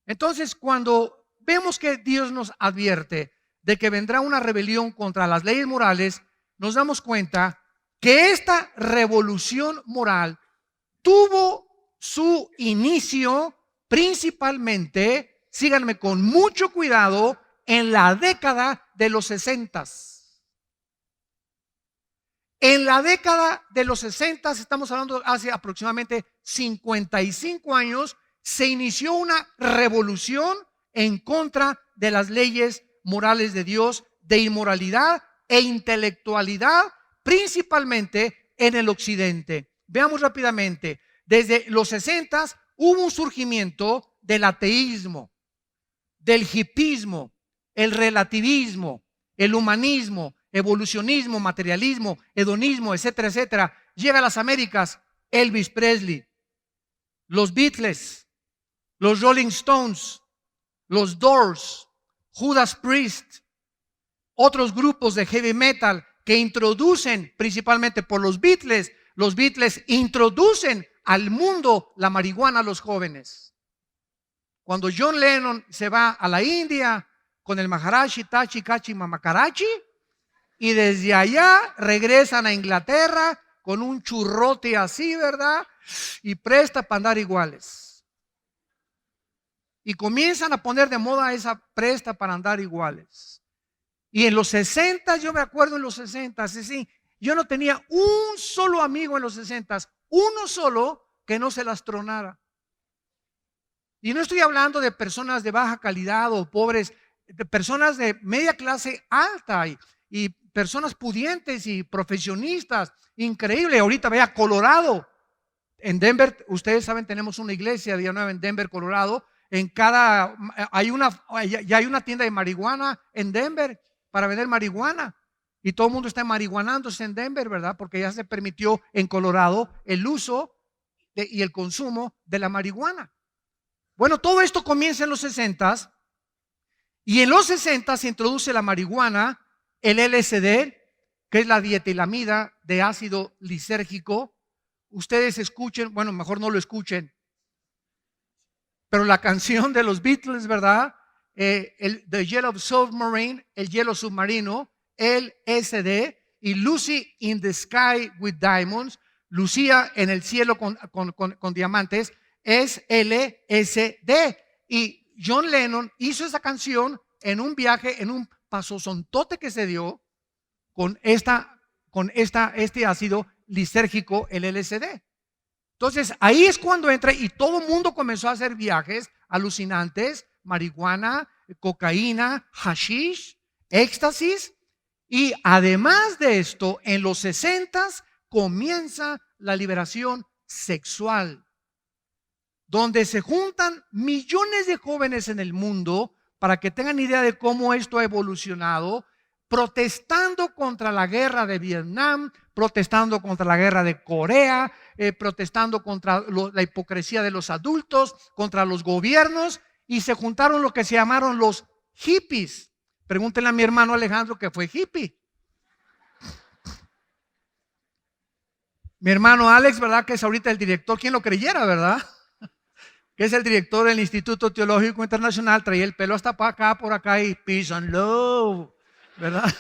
Entonces, cuando vemos que Dios nos advierte de que vendrá una rebelión contra las leyes morales, nos damos cuenta que esta revolución moral tuvo su inicio principalmente, síganme con mucho cuidado, en la década de los 60. En la década de los 60, estamos hablando hace aproximadamente 55 años, se inició una revolución en contra de las leyes morales de Dios, de inmoralidad e intelectualidad, principalmente en el occidente. Veamos rápidamente, desde los 60 hubo un surgimiento del ateísmo, del hipismo, el relativismo, el humanismo, evolucionismo, materialismo, hedonismo, etcétera, etcétera. Llega a las Américas Elvis Presley, los Beatles, los Rolling Stones, los Doors, Judas Priest, otros grupos de heavy metal que introducen, principalmente por los Beatles introducen al mundo la marihuana a los jóvenes. Cuando John Lennon se va a la India con el Maharaji, Tachi, Kachi, Mamakarachi, y desde allá regresan a Inglaterra con un churrote así, ¿verdad? Y presta para andar iguales. Y comienzan a poner de moda esa presta para andar iguales. Y en los 60, yo me acuerdo en los 60, sí, yo no tenía un solo amigo en los 60, uno solo que no se las tronara. Y no estoy hablando de personas de baja calidad o pobres, de personas de media clase alta y personas pudientes y profesionistas. Increíble. Ahorita vea Colorado. En Denver, ustedes saben, tenemos una iglesia día 9 en Denver, Colorado. Ya hay una tienda de marihuana en Denver para vender marihuana. Y todo el mundo está marihuanándose en Denver, ¿verdad? Porque ya se permitió en Colorado el uso y el consumo de la marihuana. Bueno, todo esto comienza en los 60 y en los 60 se introduce la marihuana, el LSD, que es la dietilamida de ácido lisérgico. Ustedes escuchen, bueno, mejor no lo escuchen, pero la canción de los Beatles, ¿verdad? The Yellow Submarine, el hielo submarino, LSD, y Lucy in the Sky with Diamonds, Lucía en el cielo con diamantes, es LSD. Y John Lennon hizo esa canción en un viaje, en un pasosontote que se dio con este ácido lisérgico, el LSD. Entonces ahí es cuando entra y todo el mundo comenzó a hacer viajes alucinantes, marihuana, cocaína, hashish, éxtasis. Y además de esto, en los 60s comienza la liberación sexual, donde se juntan millones de jóvenes en el mundo, para que tengan idea de cómo esto ha evolucionado, protestando contra la guerra de Vietnam, protestando contra la guerra de Corea, protestando contra la hipocresía de los adultos, contra los gobiernos, y se juntaron lo que se llamaron los hippies. Pregúntenle a mi hermano Alejandro que fue hippie. Mi hermano Alex, ¿verdad? Que es ahorita el director, ¿quién lo creyera, verdad? Que es el director del Instituto Teológico Internacional, traía el pelo hasta acá, por acá, y peace and love, ¿verdad?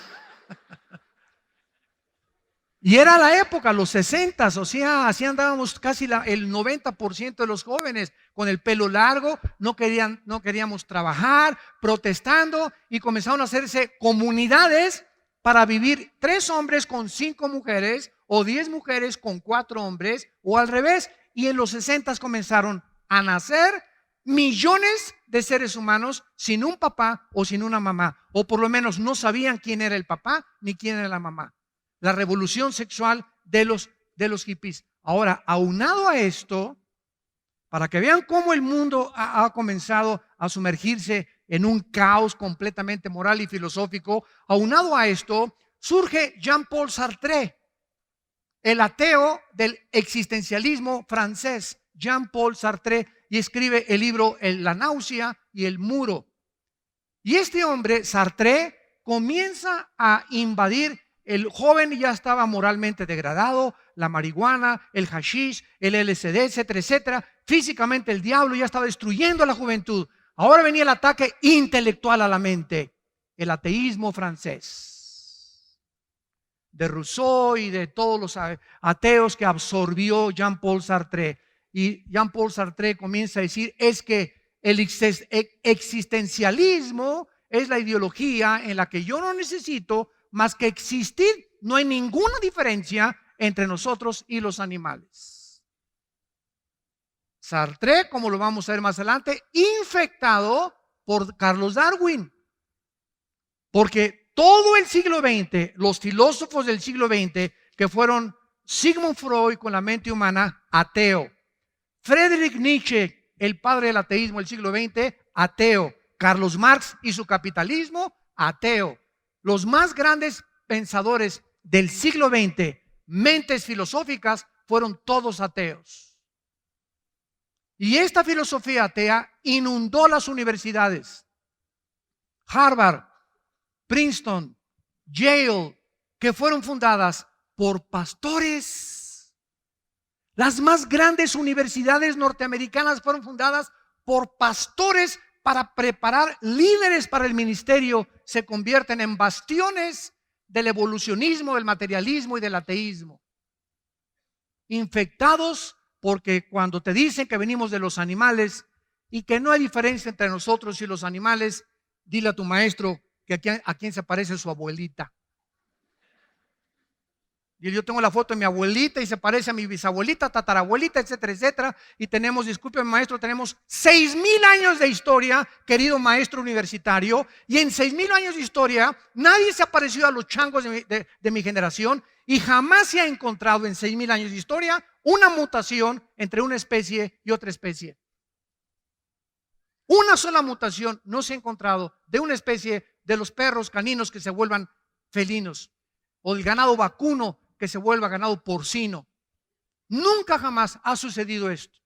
Y era la época, los 60s, o sea, así andábamos casi el 90% de los jóvenes con el pelo largo, no queríamos trabajar, protestando, y comenzaron a hacerse comunidades para vivir 3 hombres con 5 mujeres, o 10 mujeres con 4 hombres, o al revés. Y en los 60s comenzaron a nacer millones de seres humanos sin un papá o sin una mamá, o por lo menos no sabían quién era el papá ni quién era la mamá. La revolución sexual de los hippies. Ahora, aunado a esto, para que vean cómo el mundo ha comenzado a sumergirse en un caos completamente moral y filosófico. Aunado a esto, surge Jean-Paul Sartre, el ateo del existencialismo francés, Jean-Paul Sartre, y escribe el libro La náusea y el muro. Y este hombre, Sartre, comienza a invadir. El joven ya estaba moralmente degradado, la marihuana, el hashish, el LSD, etcétera, etcétera. Físicamente el diablo ya estaba destruyendo a la juventud. Ahora venía el ataque intelectual a la mente, el ateísmo francés, de Rousseau y de todos los ateos que absorbió Jean-Paul Sartre. Y Jean-Paul Sartre comienza a decir, es que el existencialismo es la ideología en la que yo no necesito más que existir. No hay ninguna diferencia entre nosotros y los animales. Sartre, como lo vamos a ver más adelante, infectado por Carlos Darwin. Porque todo el siglo XX, los filósofos del siglo XX, que fueron Sigmund Freud con la mente humana, ateo. Friedrich Nietzsche, el padre del ateísmo del siglo XX, ateo. Carlos Marx y su capitalismo, ateo. Los más grandes pensadores del siglo XX, mentes filosóficas, fueron todos ateos. Y esta filosofía atea inundó las universidades. Harvard, Princeton, Yale, que fueron fundadas por pastores. Las más grandes universidades norteamericanas fueron fundadas por pastores para preparar líderes para el ministerio. Se convierten en bastiones del evolucionismo, del materialismo y del ateísmo. Infectados porque cuando te dicen que venimos de los animales y que no hay diferencia entre nosotros y los animales, dile a tu maestro que a quién se parece su abuelita. Y yo tengo la foto de mi abuelita y se parece a mi bisabuelita, tatarabuelita, etcétera, etcétera. Y tenemos, disculpe maestro, tenemos 6,000 años de historia, querido maestro universitario. Y en 6,000 años de historia, nadie se ha parecido a los changos de mi generación. Y jamás se ha encontrado en 6,000 años de historia una mutación entre una especie y otra especie. Una sola mutación no se ha encontrado de una especie de los perros caninos que se vuelvan felinos o del ganado vacuno que se vuelva ganado porcino. Nunca jamás ha sucedido esto.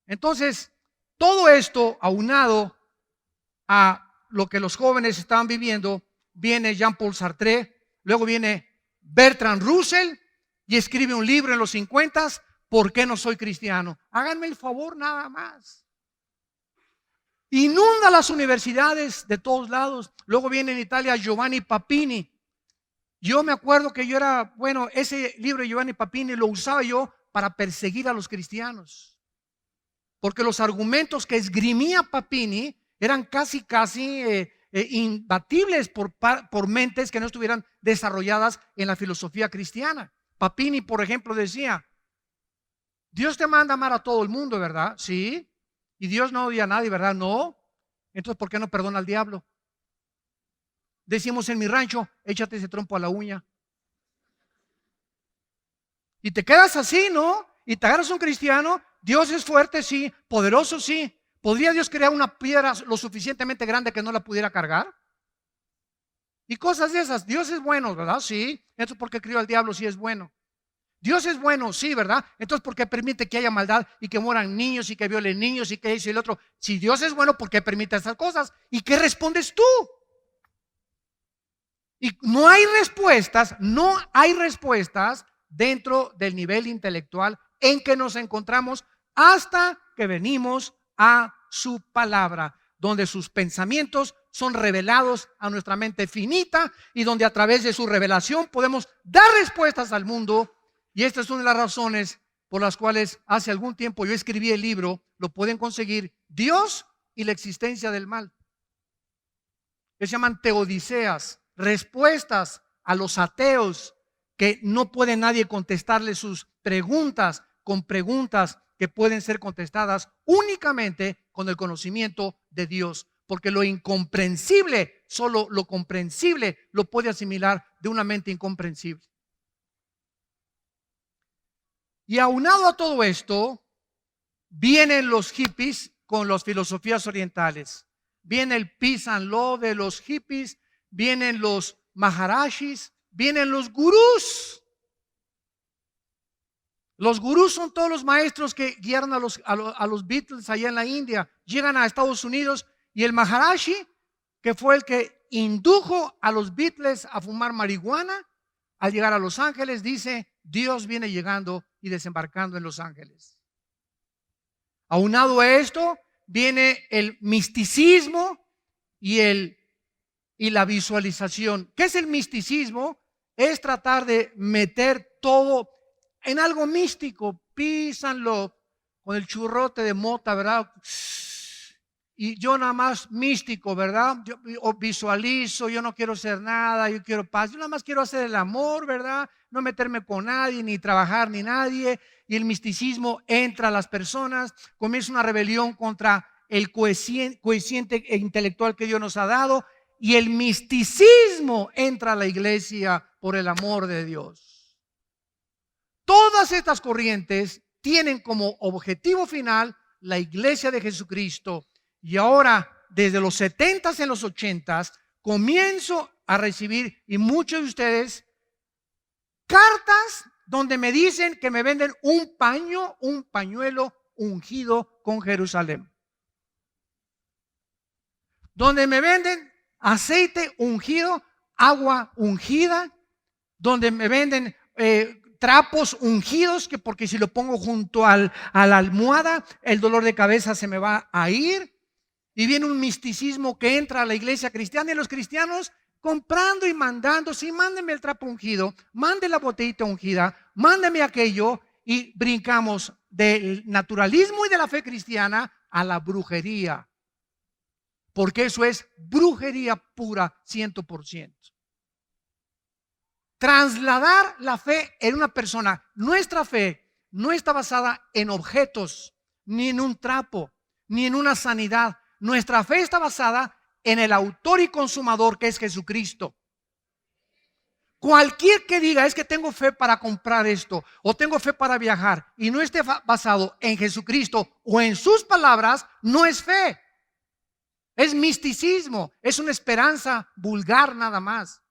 Entonces, todo esto aunado a lo que los jóvenes estaban viviendo, viene Jean-Paul Sartre, luego viene Bertrand Russell y escribe un libro en los 50, ¿por qué no soy cristiano? Háganme el favor nada más. Inunda las universidades de todos lados. Luego viene en Italia Giovanni Papini. Yo me acuerdo que ese libro de Giovanni Papini lo usaba yo para perseguir a los cristianos. Porque los argumentos que esgrimía Papini eran casi imbatibles por mentes que no estuvieran desarrolladas en la filosofía cristiana. Papini, por ejemplo, decía, Dios te manda a amar a todo el mundo, ¿verdad? Sí. Y Dios no odia a nadie, ¿verdad? No. Entonces, ¿por qué no perdona al diablo? Decimos en mi rancho, échate ese trompo a la uña. Y te quedas así, ¿no? Y te agarras un cristiano. Dios es fuerte, sí. Poderoso, sí. ¿Podría Dios crear una piedra lo suficientemente grande que no la pudiera cargar? Y cosas de esas. Dios es bueno, ¿verdad? Sí. Entonces, ¿por qué crió al diablo si es bueno? Dios es bueno, sí, ¿verdad? Entonces, ¿por qué permite que haya maldad y que mueran niños y que violen niños y que eso y el otro? Si Dios es bueno, ¿por qué permite esas cosas? ¿Y qué respondes tú? Y no hay respuestas dentro del nivel intelectual en que nos encontramos hasta que venimos a su palabra, donde sus pensamientos son revelados a nuestra mente finita y donde a través de su revelación podemos dar respuestas al mundo. Y esta es una de las razones por las cuales hace algún tiempo yo escribí el libro, lo pueden conseguir, Dios y la existencia del mal. Que se llaman teodiceas, respuestas a los ateos que no puede nadie contestarle sus preguntas con preguntas que pueden ser contestadas únicamente con el conocimiento de Dios, porque lo incomprensible, solo lo comprensible lo puede asimilar de una mente incomprensible. Y aunado a todo esto, vienen los hippies con las filosofías orientales. viene el peace and love de los hippies, vienen los maharashis, vienen los gurús. Los gurús son todos los maestros que guiaron a los Beatles allá en la India. Llegan a Estados Unidos y el Maharashi, que fue el que indujo a los Beatles a fumar marihuana, al llegar a Los Ángeles, dice, Dios viene llegando y desembarcando en Los Ángeles. Aunado a esto, viene el misticismo y la visualización. ¿Qué es el misticismo? Es tratar de meter todo en algo místico, peace and love, con el churrote de mota, ¿verdad? Y yo nada más místico, ¿verdad? Yo visualizo, yo no quiero hacer nada, yo quiero paz, yo nada más quiero hacer el amor, ¿verdad? No meterme con nadie, ni trabajar, ni nadie. Y el misticismo entra a las personas, comienza una rebelión contra el coeficiente intelectual que Dios nos ha dado, y el misticismo entra a la iglesia por el amor de Dios. Todas estas corrientes tienen como objetivo final la iglesia de Jesucristo. Y ahora, desde los 70s en los 80s, comienzo a recibir, y muchos de ustedes, cartas donde me dicen que me venden un pañuelo ungido con Jerusalén. Donde me venden aceite ungido, agua ungida, donde me venden trapos ungidos, que porque si lo pongo junto a la almohada, el dolor de cabeza se me va a ir. Y viene un misticismo que entra a la iglesia cristiana, y los cristianos comprando y mandando, sí, mándeme el trapo ungido, mande la botellita ungida, mándeme aquello, y brincamos del naturalismo y de la fe cristiana a la brujería. Porque eso es brujería pura, 100%. Trasladar la fe en una persona. Nuestra fe no está basada en objetos, ni en un trapo, ni en una sanidad. Nuestra fe está basada en el autor y consumador, que es Jesucristo. Cualquier que diga, es que tengo fe para comprar esto, o tengo fe para viajar, y no esté basado en Jesucristo o en sus palabras, no es fe. Es misticismo, es una esperanza vulgar nada más.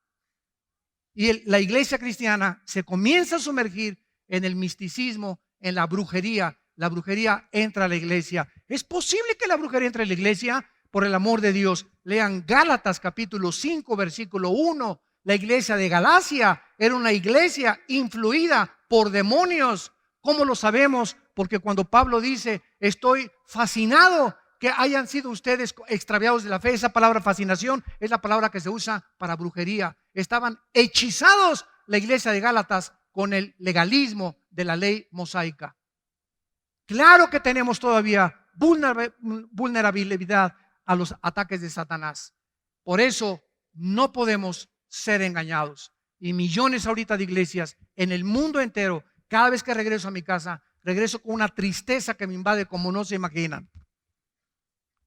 Y la iglesia cristiana se comienza a sumergir en el misticismo, en la brujería. La brujería entra a la iglesia. ¿Es posible que la brujería entre a la iglesia? Por el amor de Dios, lean Gálatas capítulo 5, versículo 1. La iglesia de Galacia era una iglesia influida por demonios. ¿Cómo lo sabemos? Porque cuando Pablo dice, estoy fascinado que hayan sido ustedes extraviados de la fe, esa palabra fascinación es la palabra que se usa para brujería. Estaban hechizados la iglesia de Gálatas con el legalismo de la ley mosaica. Claro que tenemos todavía vulnerabilidad a los ataques de Satanás. Por eso no podemos ser engañados. Y millones ahorita de iglesias en el mundo entero, cada vez que regreso a mi casa, regreso con una tristeza que me invade como no se imaginan.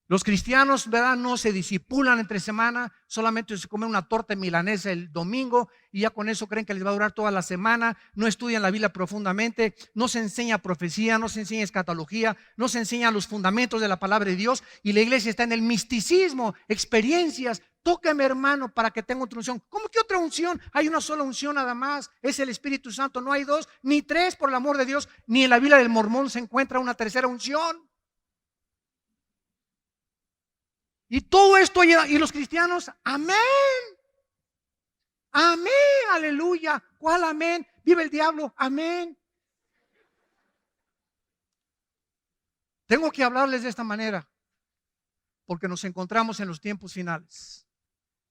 Los cristianos, ¿verdad?, no se disipulan entre semana, solamente se comen una torta milanesa el domingo y ya con eso creen que les va a durar toda la semana. No estudian la Biblia profundamente, no se enseña profecía, no se enseña escatología, no se enseñan los fundamentos de la palabra de Dios, y la iglesia está en el misticismo, experiencias. Tóqueme, hermano, para que tenga otra unción. ¿Cómo que otra unción? Hay una sola unción nada más, es el Espíritu Santo. No hay dos ni tres, por el amor de Dios. Ni en la Biblia del Mormón se encuentra una tercera unción. Y todo esto, y los cristianos, amén, amén, aleluya. ¿Cuál amén? Vive el diablo, amén. Tengo que hablarles de esta manera porque nos encontramos en los tiempos finales.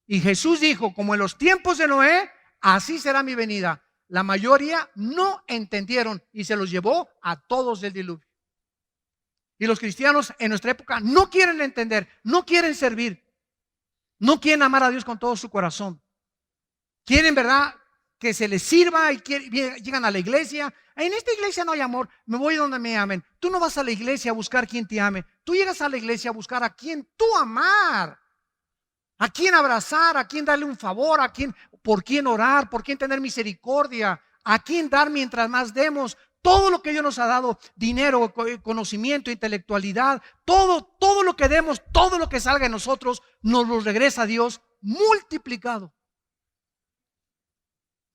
Y Jesús dijo, como en los tiempos de Noé, así será mi venida. La mayoría no entendieron y se los llevó a todos del diluvio. Y los cristianos en nuestra época no quieren entender, no quieren servir, no quieren amar a Dios con todo su corazón. Quieren, ¿verdad?, que se les sirva y llegan a la iglesia. En esta iglesia no hay amor, me voy donde me amen. Tú no vas a la iglesia a buscar quien te ame. Tú llegas a la iglesia a buscar a quien tú amar, a quien abrazar, a quien darle un favor, por quien orar, por quien tener misericordia, a quien dar mientras más demos. todo lo que Dios nos ha dado, dinero, conocimiento, intelectualidad, todo lo que demos, todo lo que salga de nosotros, nos lo regresa a Dios multiplicado.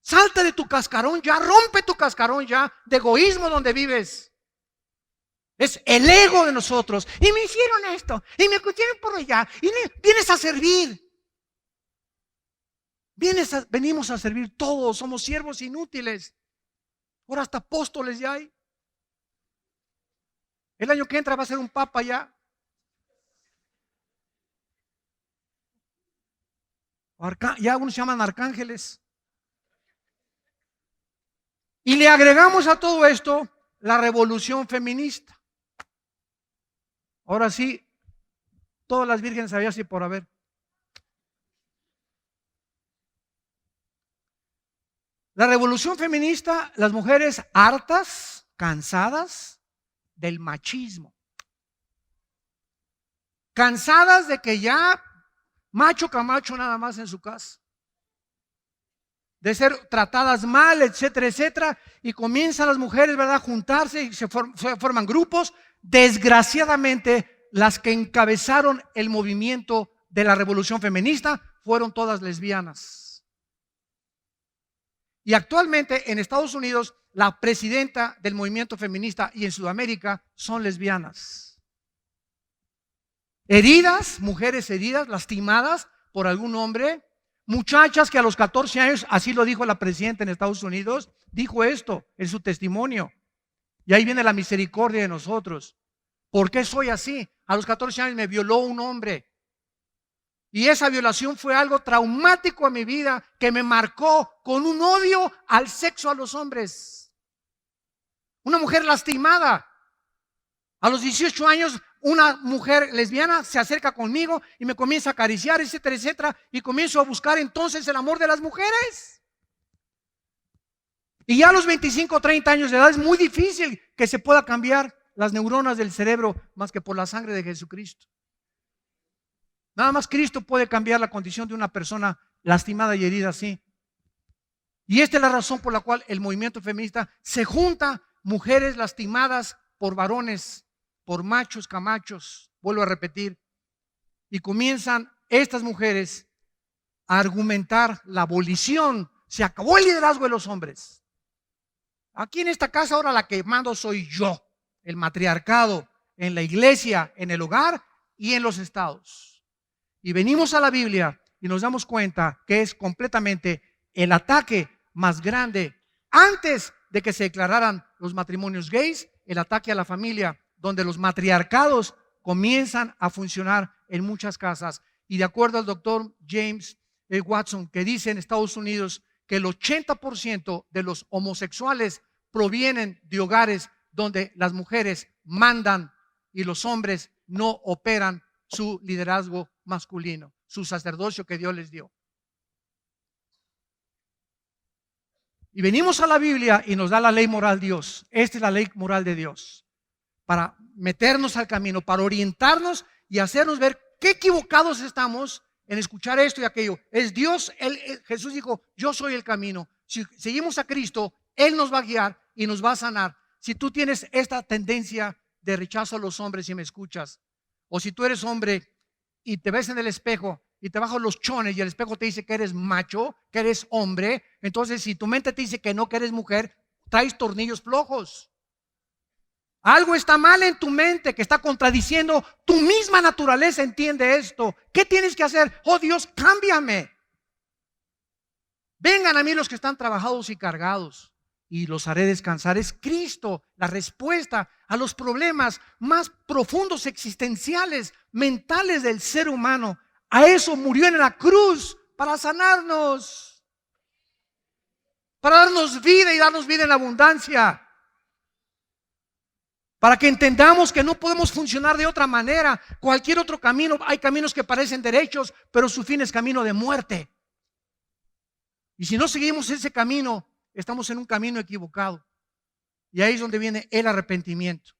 Salta de tu cascarón ya, rompe tu cascarón ya de egoísmo donde vives. Es el ego de nosotros. Y me hicieron esto, y me escucharon por allá, y vienes a servir. Venimos a servir todos, somos siervos inútiles. Ahora hasta apóstoles ya hay. El año que entra va a ser un papa ya. Ya algunos se llaman arcángeles. Y le agregamos a todo esto la revolución feminista. Ahora sí, todas las vírgenes había así por haber. La revolución feminista, las mujeres hartas, cansadas del machismo. Cansadas de que ya macho camacho nada más en su casa. De ser tratadas mal, etcétera, etcétera. Y comienzan las mujeres, ¿verdad?, a juntarse y se forman grupos. Desgraciadamente, las que encabezaron el movimiento de la revolución feminista fueron todas lesbianas. Y actualmente en Estados Unidos, la presidenta del movimiento feminista y en Sudamérica son lesbianas. Heridas, mujeres heridas, lastimadas por algún hombre. Muchachas que a los 14 años, así lo dijo la presidenta en Estados Unidos, dijo esto en su testimonio. Y ahí viene la misericordia de nosotros. ¿Por qué soy así? A los 14 años me violó un hombre. Y esa violación fue algo traumático a mi vida que me marcó con un odio al sexo, a los hombres. Una mujer lastimada. A los 18 años, una mujer lesbiana se acerca conmigo y me comienza a acariciar, etcétera, etcétera. Y comienzo a buscar entonces el amor de las mujeres. Y ya a los 25 o 30 años de edad es muy difícil que se pueda cambiar las neuronas del cerebro más que por la sangre de Jesucristo. Nada más Cristo puede cambiar la condición de una persona lastimada y herida así. Y esta es la razón por la cual el movimiento feminista se junta mujeres lastimadas por varones, por machos camachos, vuelvo a repetir, y comienzan estas mujeres a argumentar la abolición. Se acabó el liderazgo de los hombres. Aquí en esta casa ahora la que mando soy yo, el matriarcado, en la iglesia, en el hogar y en los estados. Y venimos a la Biblia y nos damos cuenta que es completamente el ataque más grande antes de que se declararan los matrimonios gays, el ataque a la familia, donde los matriarcados comienzan a funcionar en muchas casas. Y de acuerdo al doctor James Watson, que dice en Estados Unidos que el 80% de los homosexuales provienen de hogares donde las mujeres mandan y los hombres no operan su liderazgo masculino, su sacerdocio que Dios les dio. Y venimos a la Biblia y nos da la ley moral Dios. Esta es la ley moral de Dios. Para meternos al camino, para orientarnos y hacernos ver qué equivocados estamos en escuchar esto y aquello. Es Dios, Jesús dijo, yo soy el camino. Si seguimos a Cristo, Él nos va a guiar y nos va a sanar. Si tú tienes esta tendencia de rechazo a los hombres y me escuchas, o si tú eres hombre y te ves en el espejo y te bajan los chones y el espejo te dice que eres macho, que eres hombre, entonces si tu mente te dice que no, que eres mujer, traes tornillos flojos. Algo está mal en tu mente que está contradiciendo tu misma naturaleza. Entiende esto. ¿Qué tienes que hacer? Oh Dios, cámbiame. Vengan a mí los que están trabajados y cargados y los haré descansar. Es Cristo la respuesta a los problemas más profundos, existenciales, mentales del ser humano. A eso murió en la cruz, para sanarnos, para darnos vida y darnos vida en abundancia. Para que entendamos que no podemos funcionar de otra manera. Cualquier otro camino, hay caminos que parecen derechos, pero su fin es camino de muerte. Y si no seguimos ese camino, estamos en un camino equivocado. Y ahí es donde viene el arrepentimiento.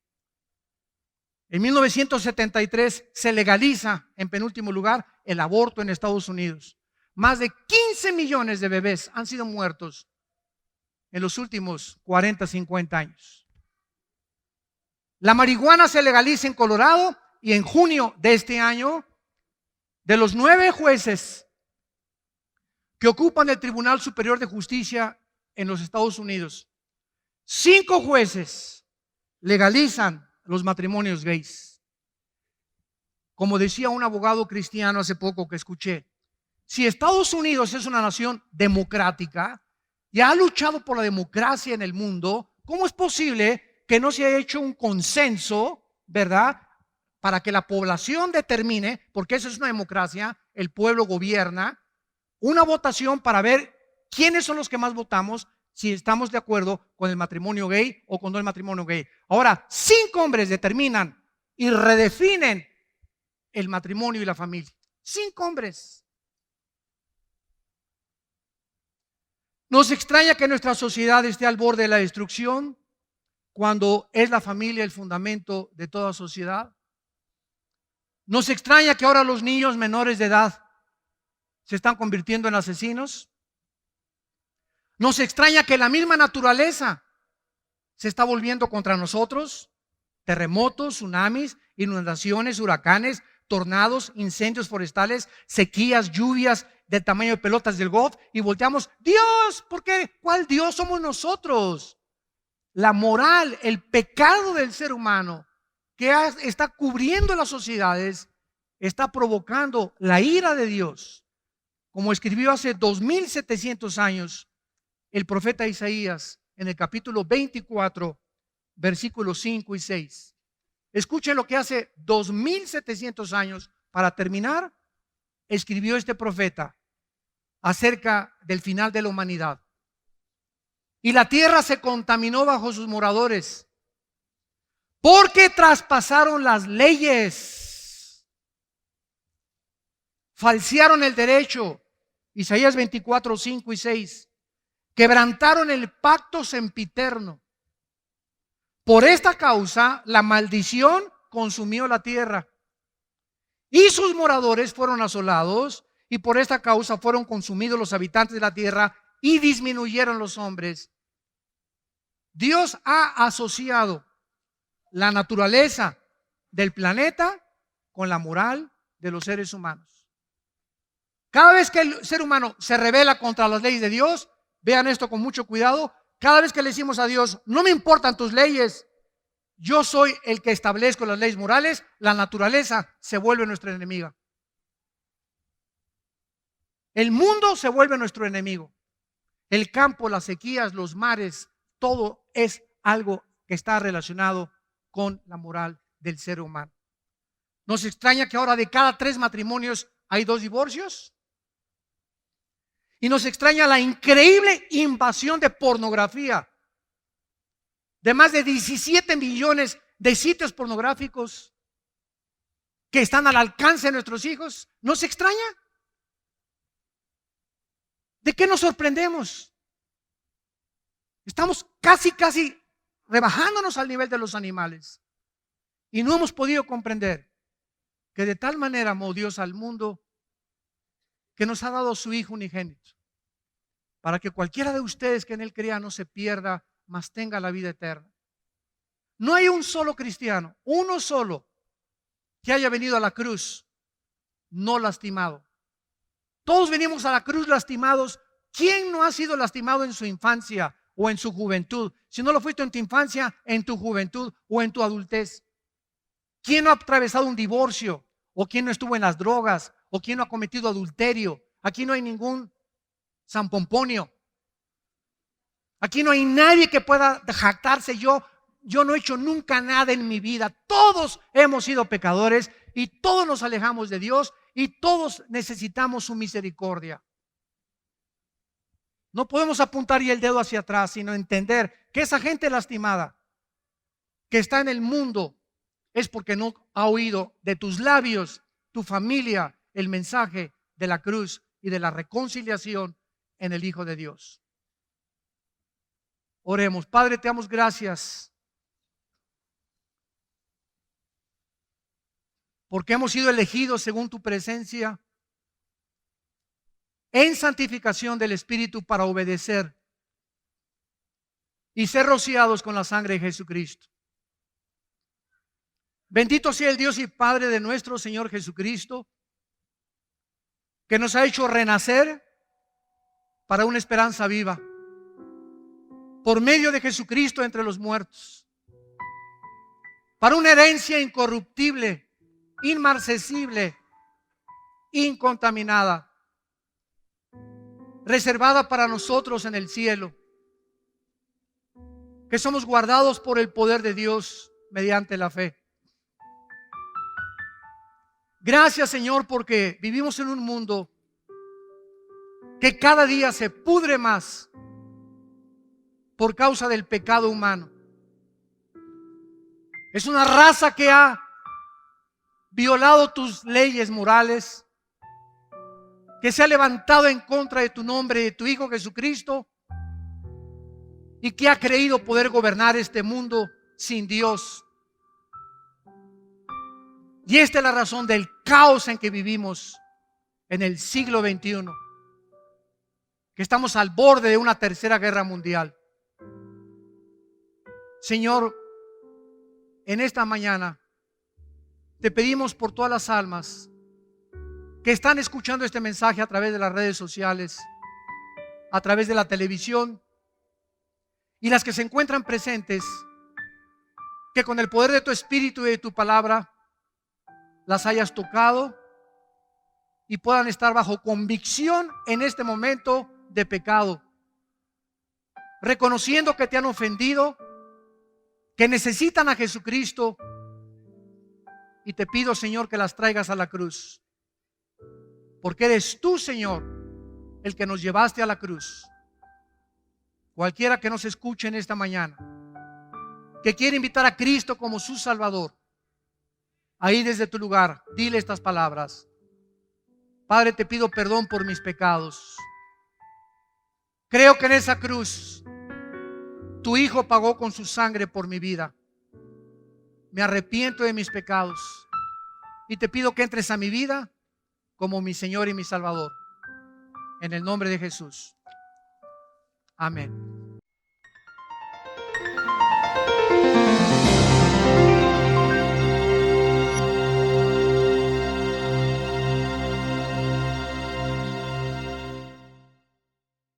En 1973 se legaliza, en penúltimo lugar, el aborto en Estados Unidos. Más de 15 millones de bebés han sido muertos en los últimos 40, 50 años. La marihuana se legaliza en Colorado y en junio de este año, de los 9 jueces que ocupan el Tribunal Superior de Justicia en los Estados Unidos, 5 jueces legalizan los matrimonios gays. Como decía un abogado cristiano hace poco que escuché, si Estados Unidos es una nación democrática y ha luchado por la democracia en el mundo, ¿cómo es posible que no se haya hecho un consenso, verdad, para que la población determine, porque eso es una democracia, el pueblo gobierna, una votación para ver quiénes son los que más votamos, si estamos de acuerdo con el matrimonio gay o con no el matrimonio gay? Ahora, 5 hombres determinan y redefinen el matrimonio y la familia. 5 hombres. Nos extraña que nuestra sociedad esté al borde de la destrucción cuando es la familia el fundamento de toda sociedad. Nos extraña que ahora los niños menores de edad se están convirtiendo en asesinos. Nos extraña que la misma naturaleza se está volviendo contra nosotros. Terremotos, tsunamis, inundaciones, huracanes, tornados, incendios forestales, sequías, lluvias del tamaño de pelotas del golf, y volteamos, Dios, ¿por qué? ¿Cuál Dios? Somos nosotros. La moral, el pecado del ser humano que está cubriendo las sociedades, está provocando la ira de Dios. Como escribió hace 2700 años el profeta Isaías en el capítulo 24, versículos 5 y 6. Escuchen lo que hace 2700 años, para terminar, escribió este profeta acerca del final de la humanidad. Y la tierra se contaminó bajo sus moradores, porque traspasaron las leyes, falsearon el derecho. Isaías 24, 5 y 6. Quebrantaron el pacto sempiterno. Por esta causa, la maldición consumió la tierra y sus moradores fueron asolados, y por esta causa fueron consumidos los habitantes de la tierra y disminuyeron los hombres. Dios ha asociado la naturaleza del planeta con la moral de los seres humanos. Cada vez que el ser humano se rebela contra las leyes de Dios, vean esto con mucho cuidado, cada vez que le decimos a Dios, no me importan tus leyes, yo soy el que establezco las leyes morales, la naturaleza se vuelve nuestra enemiga. El mundo se vuelve nuestro enemigo. El campo, las sequías, los mares, todo es algo que está relacionado con la moral del ser humano. ¿Nos extraña que ahora de cada 3 matrimonios hay 2 divorcios? Y nos extraña la increíble invasión de pornografía, de más de 17 millones de sitios pornográficos que están al alcance de nuestros hijos. ¿Nos extraña? ¿De qué nos sorprendemos? Estamos casi rebajándonos al nivel de los animales, y no hemos podido comprender que de tal manera amó Dios al mundo que nos ha dado su Hijo unigénito, para que cualquiera de ustedes que en Él crea no se pierda, mas tenga la vida eterna. No hay un solo cristiano, uno solo, que haya venido a la cruz no lastimado. Todos venimos a la cruz lastimados. ¿Quién no ha sido lastimado en su infancia o en su juventud? Si no lo fuiste en tu infancia, en tu juventud o en tu adultez. ¿Quién no ha atravesado un divorcio? ¿O quién no estuvo en las drogas? ¿O quién no ha cometido adulterio? Aquí no hay ningún San Pomponio. Aquí no hay nadie que pueda jactarse. Yo no he hecho nunca nada en mi vida. Todos hemos sido pecadores y todos nos alejamos de Dios y todos necesitamos su misericordia. No podemos apuntar y el dedo hacia atrás, sino entender que esa gente lastimada que está en el mundo es porque no ha oído de tus labios, tu familia, el mensaje de la cruz y de la reconciliación en el Hijo de Dios. Oremos. Padre, te damos gracias porque hemos sido elegidos según tu presencia en santificación del Espíritu para obedecer y ser rociados con la sangre de Jesucristo. Bendito sea el Dios y Padre de nuestro Señor Jesucristo, que nos ha hecho renacer para una esperanza viva, por medio de Jesucristo entre los muertos, para una herencia incorruptible, inmarcesible, incontaminada, reservada para nosotros en el cielo, que somos guardados por el poder de Dios mediante la fe. Gracias, Señor, porque vivimos en un mundo que cada día se pudre más por causa del pecado humano. Es una raza que ha violado tus leyes morales, que se ha levantado en contra de tu nombre y de tu Hijo Jesucristo, y que ha creído poder gobernar este mundo sin Dios. Y esta es la razón del caos en que vivimos en el siglo XXI, que estamos al borde de una tercera guerra mundial. Señor, en esta mañana te pedimos por todas las almas que están escuchando este mensaje a través de las redes sociales, a través de la televisión, y las que se encuentran presentes, que con el poder de tu Espíritu y de tu palabra las hayas tocado y puedan estar bajo convicción en este momento de pecado, reconociendo que te han ofendido, que necesitan a Jesucristo, y te pido, Señor, que las traigas a la cruz, porque eres tú, Señor, el que nos llevaste a la cruz. Cualquiera que nos escuche en esta mañana, que quiere invitar a Cristo como su Salvador, ahí desde tu lugar, dile estas palabras: Padre, te pido perdón por mis pecados. Creo que en esa cruz tu Hijo pagó con su sangre por mi vida. Me arrepiento de mis pecados y te pido que entres a mi vida como mi Señor y mi Salvador. En el nombre de Jesús. Amén.